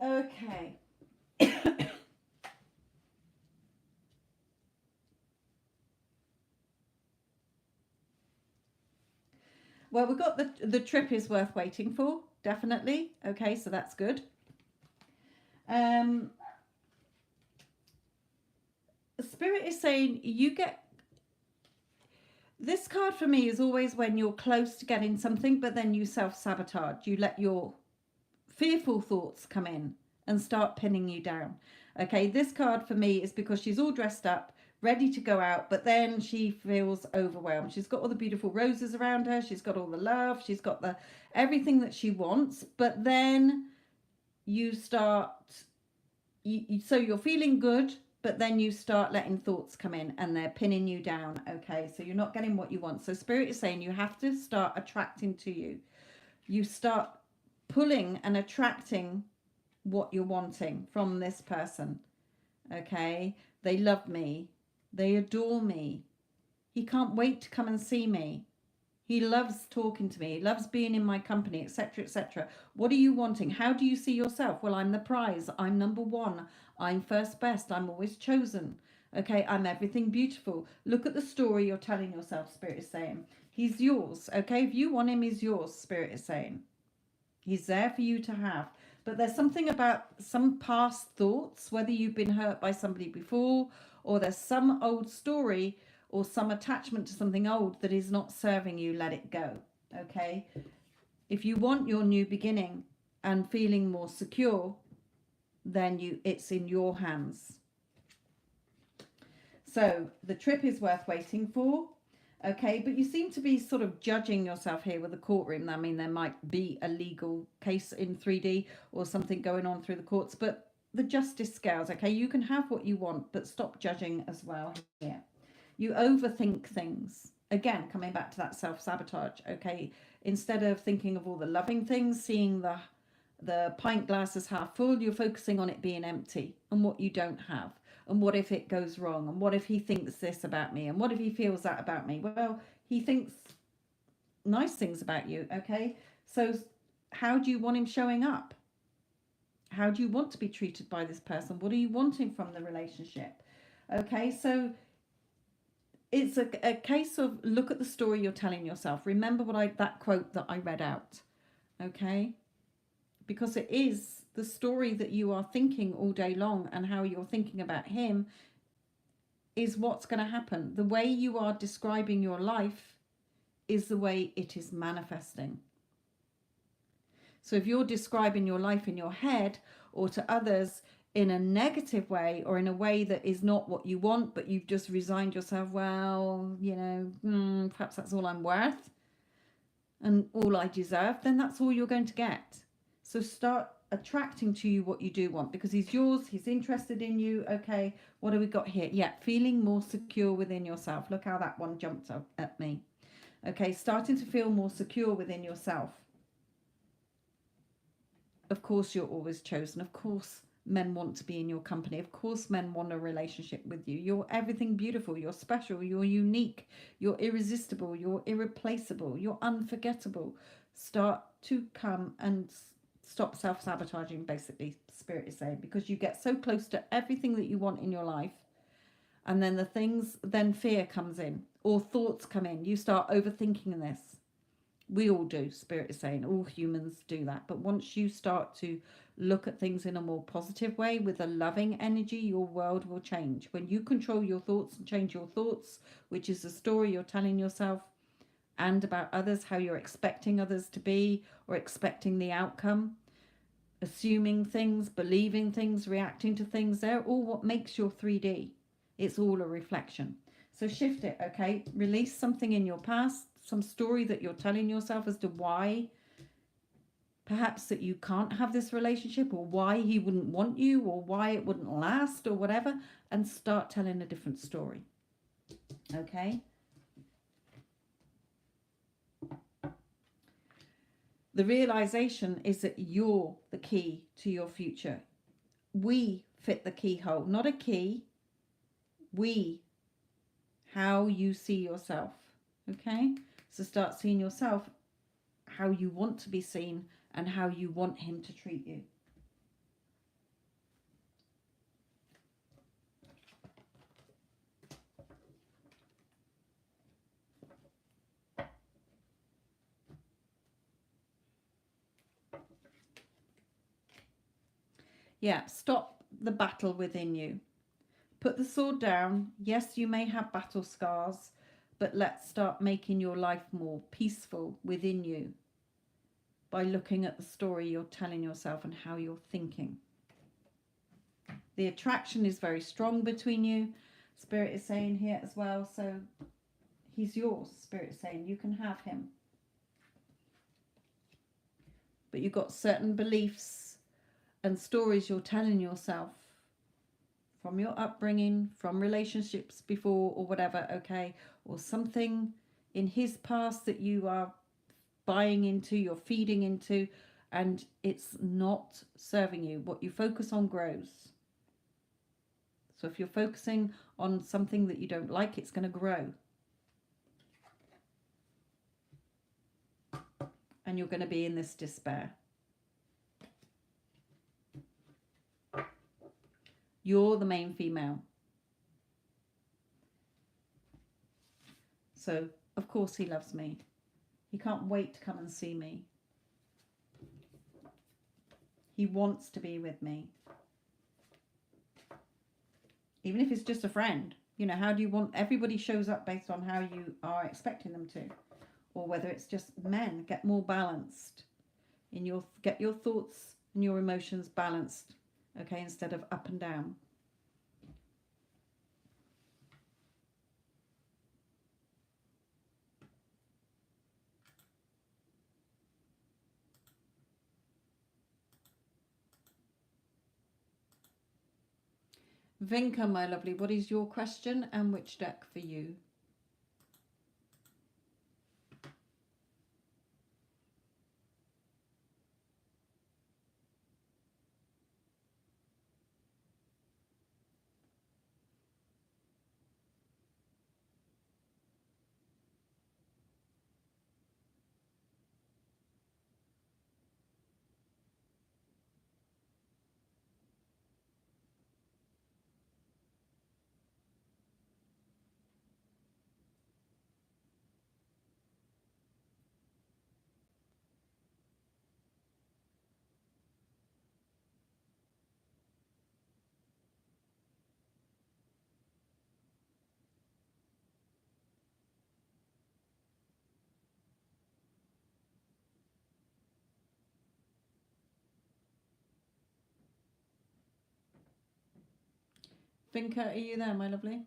Okay. Well, we've got the trip is worth waiting for, definitely. Okay, so that's good. Spirit is saying you get, this card for me is always when you're close to getting something, but then you self-sabotage. You let your fearful thoughts come in and start pinning you down. Okay, this card for me is because she's all dressed up, ready to go out, but then she feels overwhelmed. She's got all the beautiful roses around her. She's got all the love. She's got the everything that she wants, but then you start, so you're feeling good, but then you start letting thoughts come in and they're pinning you down. Okay, so you're not getting what you want. So Spirit is saying you have to start attracting to you. You start pulling and attracting what you're wanting from this person. Okay, they love me, they adore me, he can't wait to come and see me, he loves talking to me, he loves being in my company, etc., etc. What are you wanting? How do you see yourself? Well, I'm the prize, I'm number one, I'm first best, I'm always chosen. Okay, I'm everything beautiful. Look at the story you're telling yourself, Spirit is saying. He's yours. Okay, if you want him, he's yours, Spirit is saying. He's there for you to have. But there's something about some past thoughts, whether you've been hurt by somebody before, or there's some old story or some attachment to something old that is not serving you. Let it go. Okay. If you want your new beginning and feeling more secure, then it's in your hands. So the trip is worth waiting for. Okay, but you seem to be sort of judging yourself here with the courtroom. I mean, there might be a legal case in 3D or something going on through the courts, but the justice scales, okay, you can have what you want, but stop judging as well here. You overthink things. Again, coming back to that self-sabotage, okay? Instead of thinking of all the loving things, seeing the pint glass as half full, you're focusing on it being empty and what you don't have. And what if it goes wrong? And what if he thinks this about me? And what if he feels that about me? Well, he thinks nice things about you, okay? So how do you want him showing up? How do you want to be treated by this person? What are you wanting from the relationship? Okay, so it's a case of look at the story you're telling yourself. Remember that quote that I read out, okay? Because it is the story that you are thinking all day long, and how you're thinking about him is what's going to happen. The way you are describing your life is the way it is manifesting. So if you're describing your life in your head or to others in a negative way, or in a way that is not what you want, but you've just resigned yourself, well, you know, perhaps that's all I'm worth and all I deserve, then that's all you're going to get. So start attracting to you what you do want, because he's yours, he's interested in you. Okay, what have we got here? Yeah, feeling more secure within yourself. Look how that one jumped up at me. Okay, starting to feel more secure within yourself. Of course, you're always chosen. Of course, men want to be in your company. Of course, men want a relationship with you. You're everything beautiful. You're special. You're unique. You're irresistible. You're irreplaceable. You're unforgettable. Start to come and stop self-sabotaging, basically, Spirit is saying, because you get so close to everything that you want in your life, and then fear comes in, or thoughts come in. You start overthinking this. We all do, Spirit is saying. All humans do that. But once you start to look at things in a more positive way, with a loving energy, your world will change. When you control your thoughts and change your thoughts, which is the story you're telling yourself and about others, how you're expecting others to be, or expecting the outcome, assuming things, believing things, reacting to things, they're all what makes your 3D. It's all a reflection. So shift it, okay? Release something in your past, some story that you're telling yourself as to why perhaps that you can't have this relationship, or why he wouldn't want you, or why it wouldn't last, or whatever, and start telling a different story. Okay? The realization is that you're the key to your future. We fit the keyhole, not a key. We, how you see yourself. Okay? So start seeing yourself how you want to be seen and how you want him to treat you. Yeah, stop the battle within you. Put the sword down. Yes, you may have battle scars, but let's start making your life more peaceful within you by looking at the story you're telling yourself and how you're thinking. The attraction is very strong between you. Spirit is saying here as well. So he's yours. Spirit is saying you can have him. But you've got certain beliefs and stories you're telling yourself from your upbringing, from relationships before or whatever, okay, or something in his past that you are buying into, you're feeding into, and it's not serving you. What you focus on grows. So if you're focusing on something that you don't like, it's going to grow. And you're going to be in this despair. You're the main female. So, of course, he loves me. He can't wait to come and see me. He wants to be with me. Even if it's just a friend. You know, how do you want... Everybody shows up based on how you are expecting them to. Or whether it's just men. Get more balanced. Get your thoughts and your emotions balanced. Okay, instead of up and down. Vinka, my lovely, what is your question and which deck for you? Vinka, are you there, my lovely?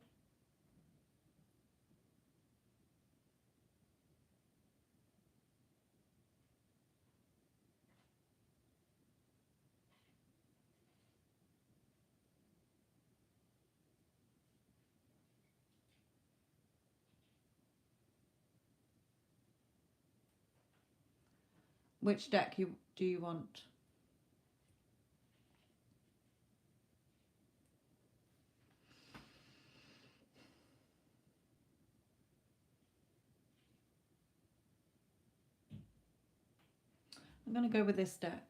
Which deck do you want? I'm going to go with this deck.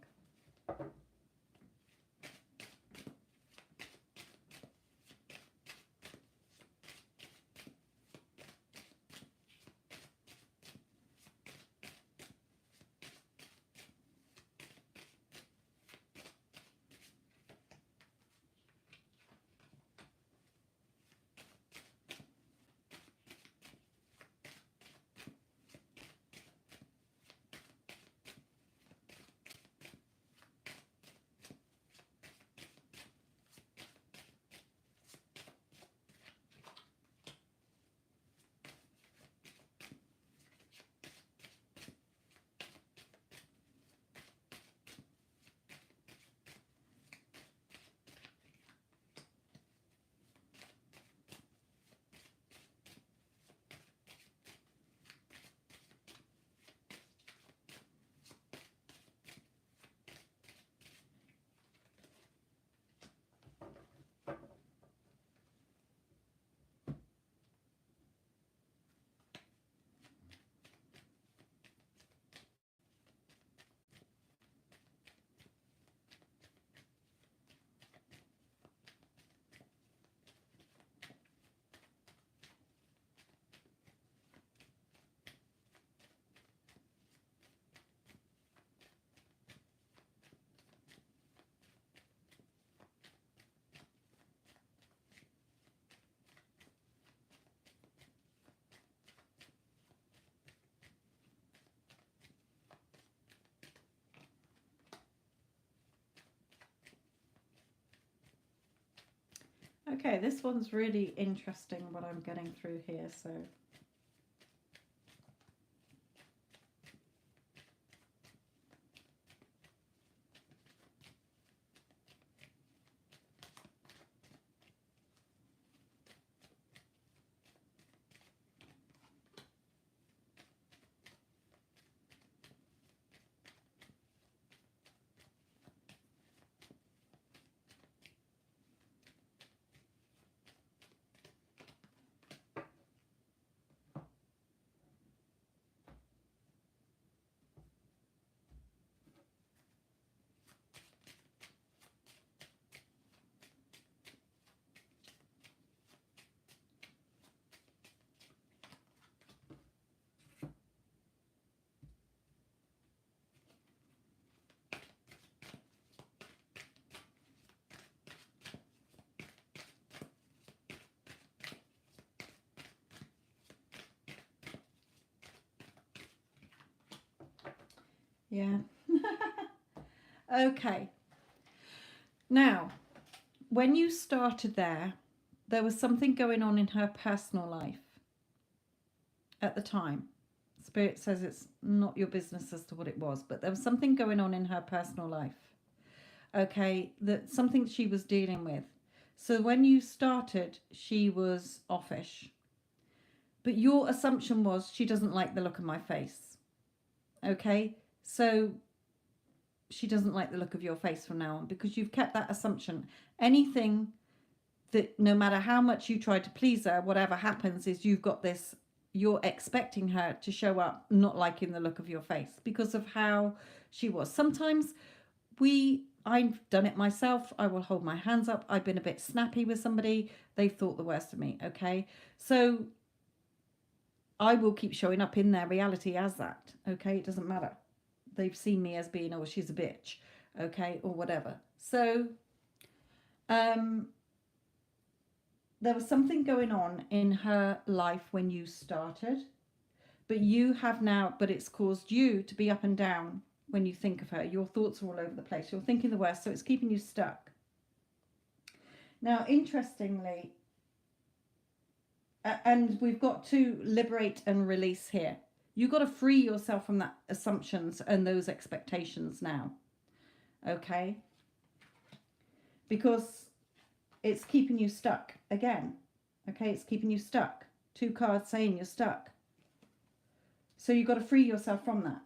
Okay, this one's really interesting what I'm getting through here. So yeah. Okay. Now, when you started there was something going on in her personal life at the time. Spirit says it's not your business as to what it was, but there was something going on in her personal life. Okay, that something she was dealing with. So when you started, she was offish. But your assumption was she doesn't like the look of my face. Okay, so she doesn't like the look of your face from now on because you've kept that assumption. Anything that no matter how much you try to please her, whatever happens is you've got this, you're expecting her to show up not liking the look of your face because of how she was. Sometimes I've done it myself. I will hold my hands up. I've been a bit snappy with somebody. They've thought the worst of me. Okay. So I will keep showing up in their reality as that. Okay. It doesn't matter. They've seen me as being, oh, she's a bitch. Okay. Or whatever. So, there was something going on in her life when you started, but you have now, but it's caused you to be up and down when you think of her. Your thoughts are all over the place. You're thinking the worst, so it's keeping you stuck. Now, interestingly, and we've got to liberate and release here. You've got to free yourself from that assumptions and those expectations now. Okay? Because it's keeping you stuck again. Okay, it's keeping you stuck. 2 cards saying you're stuck. So you've got to free yourself from that.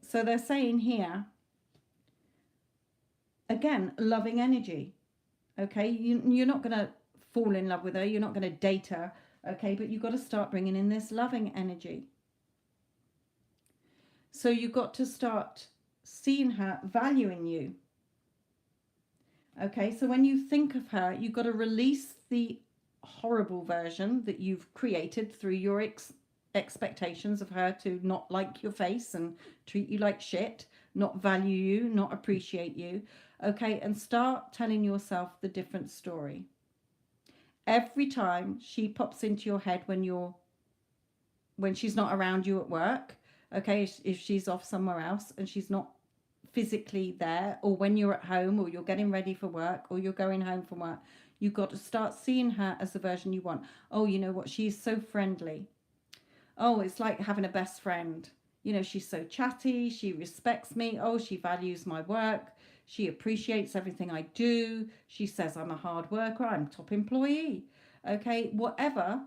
So they're saying here, again, loving energy. Okay, you're not going to fall in love with her. You're not going to date her. Okay, but you've got to start bringing in this loving energy. So you've got to start seeing her, valuing you. Okay, so when you think of her, you've got to release the horrible version that you've created through your expectations of her to not like your face and treat you like shit, not value you, not appreciate you. Okay, and start telling yourself the different story. Every time she pops into your head when she's not around you at work, okay, if she's off somewhere else and she's not physically there, or when you're at home or you're getting ready for work or you're going home from work, you've got to start seeing her as the version you want. Oh, you know what? She's so friendly. Oh, it's like having a best friend. You know, she's so chatty. She respects me. Oh, she values my work. She appreciates everything I do. She says I'm a hard worker. I'm a top employee. Okay, whatever.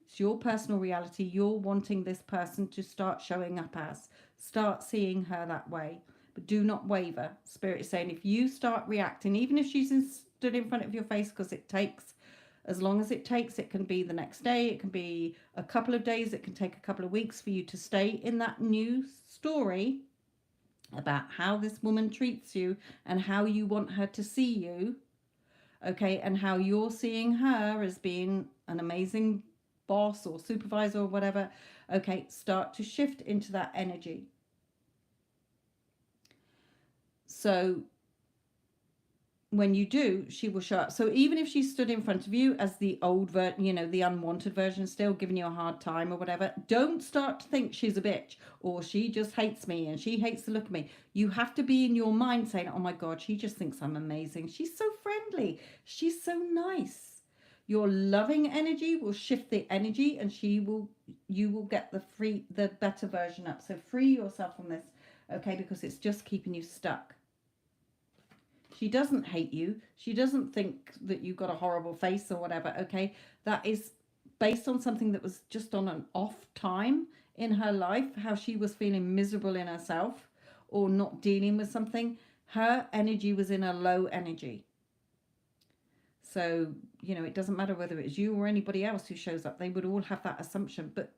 It's your personal reality. You're wanting this person to start showing up as. Start seeing her that way. But do not waver. Spirit is saying if you start reacting, even if she's stood in front of your face, because it takes as long as it takes, it can be the next day, it can be a couple of days, it can take a couple of weeks for you to stay in that new story about how this woman treats you and how you want her to see you, okay, and how you're seeing her as being an amazing boss or supervisor or whatever. Okay, start to shift into that energy. So when you do, she will show up. So even if she stood in front of you as the old version, you know, the unwanted version, still giving you a hard time or whatever, don't start to think she's a bitch or she just hates me and she hates the look of me. You have to be in your mind saying, oh my God, she just thinks I'm amazing. She's so friendly. She's so nice. Your loving energy will shift the energy, and you will get the better version up. So free yourself from this, okay? Because it's just keeping you stuck. She doesn't hate you. She doesn't think that you've got a horrible face or whatever, okay? That is based on something that was just on an off time in her life, how she was feeling miserable in herself or not dealing with something. Her energy was in a low energy. So, you know, it doesn't matter whether it's you or anybody else who shows up. They would all have that assumption, but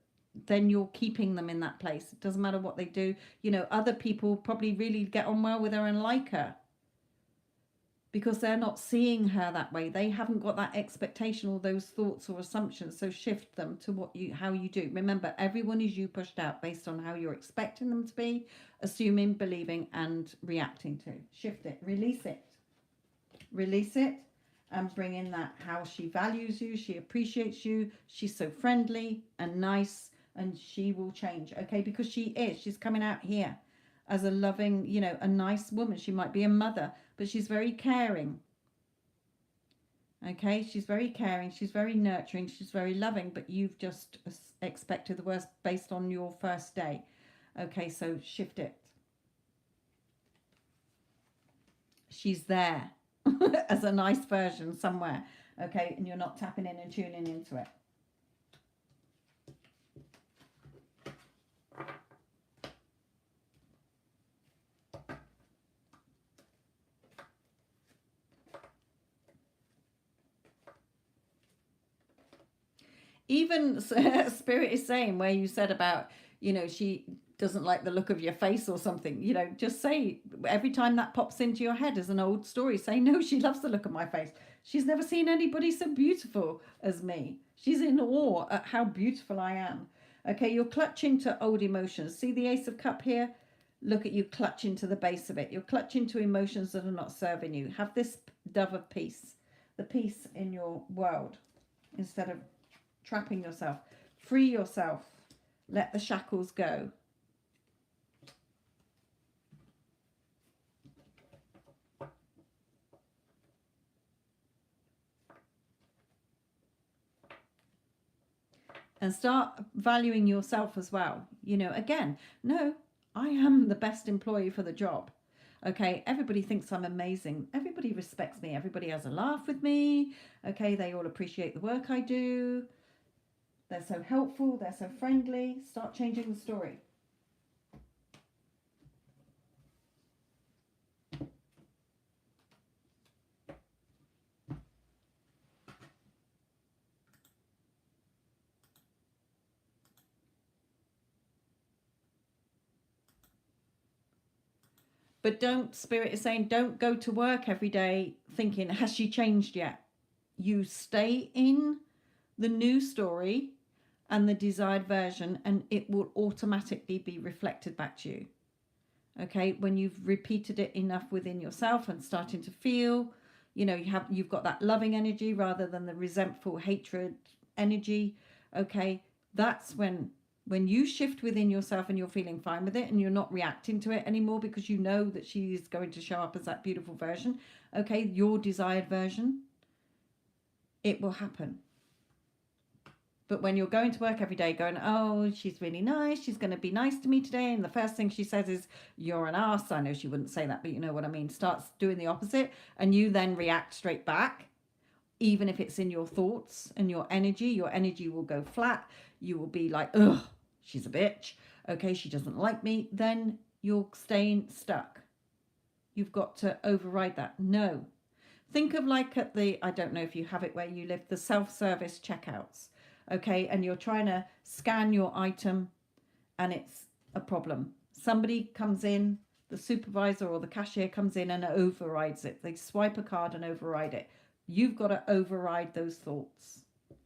then you're keeping them in that place. It doesn't matter what they do. You know, other people probably really get on well with her and like her, because they're not seeing her that way. They haven't got that expectation or those thoughts or assumptions. So shift them to how you do. Remember, everyone is you pushed out based on how you're expecting them to be, assuming, believing, and reacting to. Shift it, release it. Release it and bring in that how she values you, she appreciates you, she's so friendly and nice, and she will change, okay? Because she's coming out here as a loving, you know, a nice woman. She might be a mother, but she's very caring. Okay, she's very caring, she's very nurturing, she's very loving, but you've just expected the worst based on your first day. Okay, so shift it. She's there as a nice version somewhere. Okay, and you're not tapping in and tuning into it. Even Spirit is saying, where you said about, you know, she doesn't like the look of your face or something, you know, just say, every time that pops into your head as an old story, say, no, she loves the look of my face. She's never seen anybody so beautiful as me. She's in awe at how beautiful I am. Okay, you're clutching to old emotions. See the Ace of Cup here? Look at you clutching to the base of it. You're clutching to emotions that are not serving you. Have this dove of peace, the peace in your world, instead of trapping yourself. Free yourself. Let the shackles go. And start valuing yourself as well. You know, again, no, I am the best employee for the job. Okay, everybody thinks I'm amazing. Everybody respects me. Everybody has a laugh with me. Okay, they all appreciate the work I do. They're so helpful. They're so friendly. Start changing the story. But don't, Spirit is saying, don't go to work every day thinking, has she changed yet? You stay in the new story and the desired version, and it will automatically be reflected back to you. Okay, when you've repeated it enough within yourself and starting to feel, you know, you've got that loving energy rather than the resentful hatred energy. Okay, that's when you shift within yourself and you're feeling fine with it and you're not reacting to it anymore, because you know that she is going to show up as that beautiful version, okay, your desired version, it will happen. But when you're going to work every day going, oh, she's really nice, she's going to be nice to me today, and the first thing she says is, you're an ass. I know she wouldn't say that, but you know what I mean. Starts doing the opposite, and you then react straight back, even if it's in your thoughts and your energy will go flat. You will be like, ugh, she's a bitch. Okay, she doesn't like me. Then you're staying stuck. You've got to override that. No. Think of like at the, I don't know if you have it where you live, the self-service checkouts. Okay, and you're trying to scan your item and it's a problem. Somebody comes in, the supervisor or the cashier comes in and overrides it. They swipe a card and override it. You've got to override those thoughts.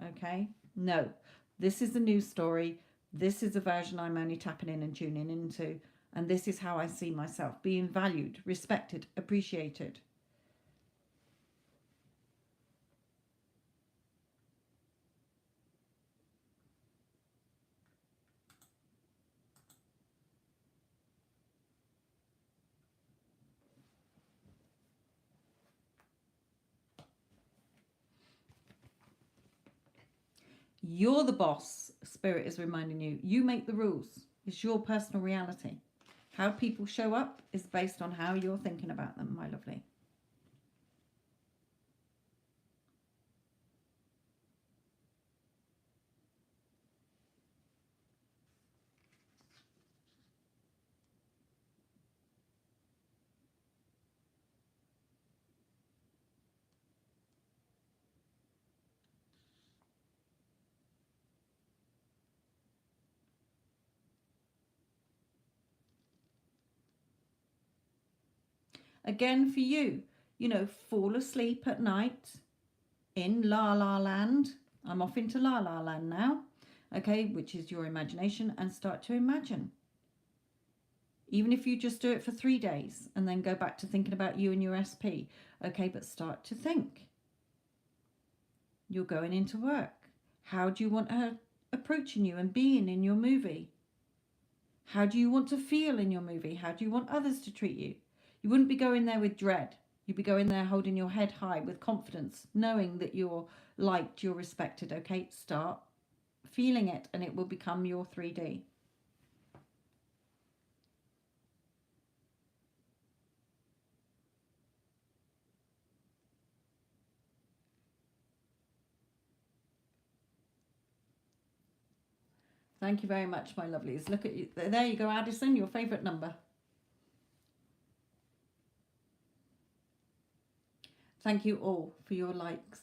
Okay, no, this is the news story. This is a version I'm only tapping in and tuning into. And this is how I see myself, being valued, respected, appreciated. You're the boss, Spirit is reminding you. You make the rules. It's your personal reality. How people show up is based on how you're thinking about them, my lovely. Again, for you, fall asleep at night in La La Land. I'm off into La La Land now, okay, which is your imagination, and start to imagine. Even if you just do it for 3 days and then go back to thinking about you and your SP, okay, but start to think. You're going into work. How do you want her approaching you and being in your movie? How do you want to feel in your movie? How do you want others to treat you? You wouldn't be going there with dread. You'd be going there holding your head high with confidence, knowing that you're liked, you're respected, okay? Start feeling it and it will become your 3D. Thank you very much, my lovelies. Look at you. There you go, Addison, your favourite number. Thank you all for your likes.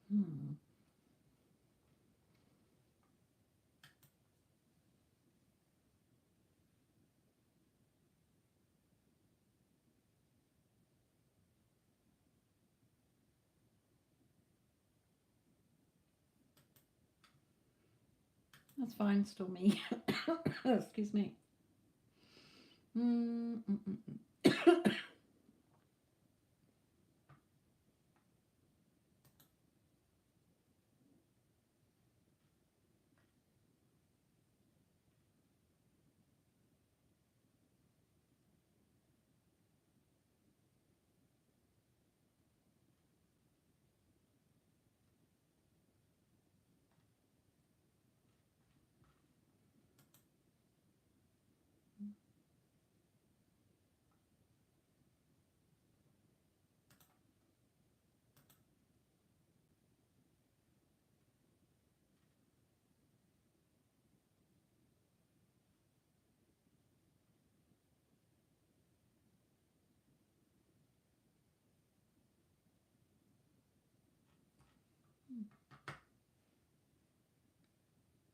Hmm. That's fine, Stormy. Excuse me. Mm, mm, mm,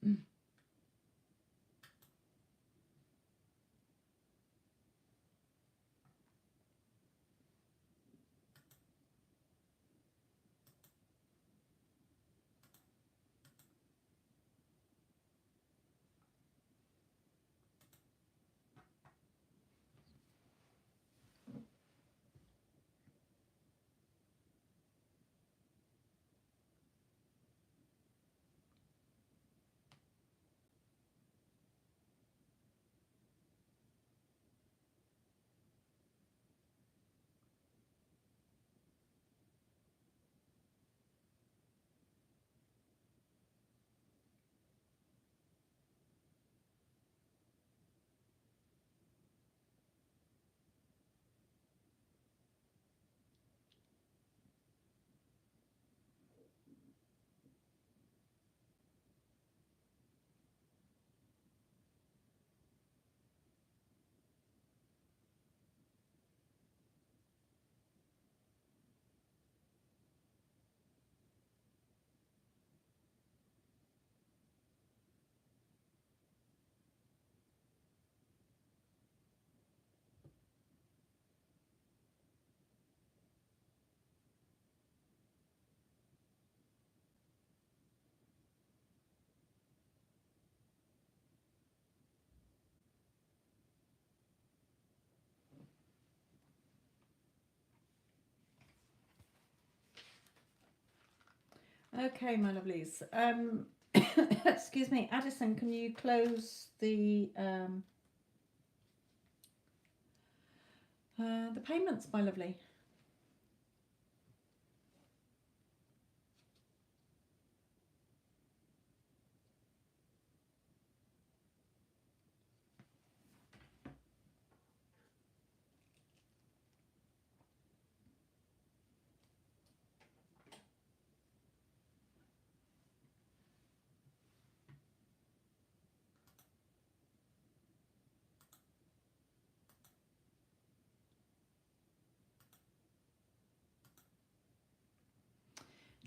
mm. Okay, my lovelies. Excuse me, Addison, can you close the payments, my lovely?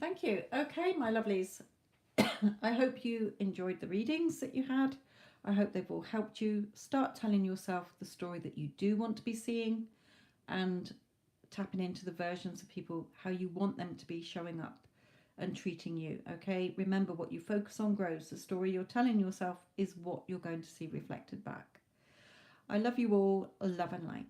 Thank you. Okay, my lovelies. I hope you enjoyed the readings that you had. I hope they've all helped you start telling yourself the story that you do want to be seeing and tapping into the versions of people how you want them to be showing up and treating you. Okay, remember, what you focus on grows. The story you're telling yourself is what you're going to see reflected back. I love you all. Love and light.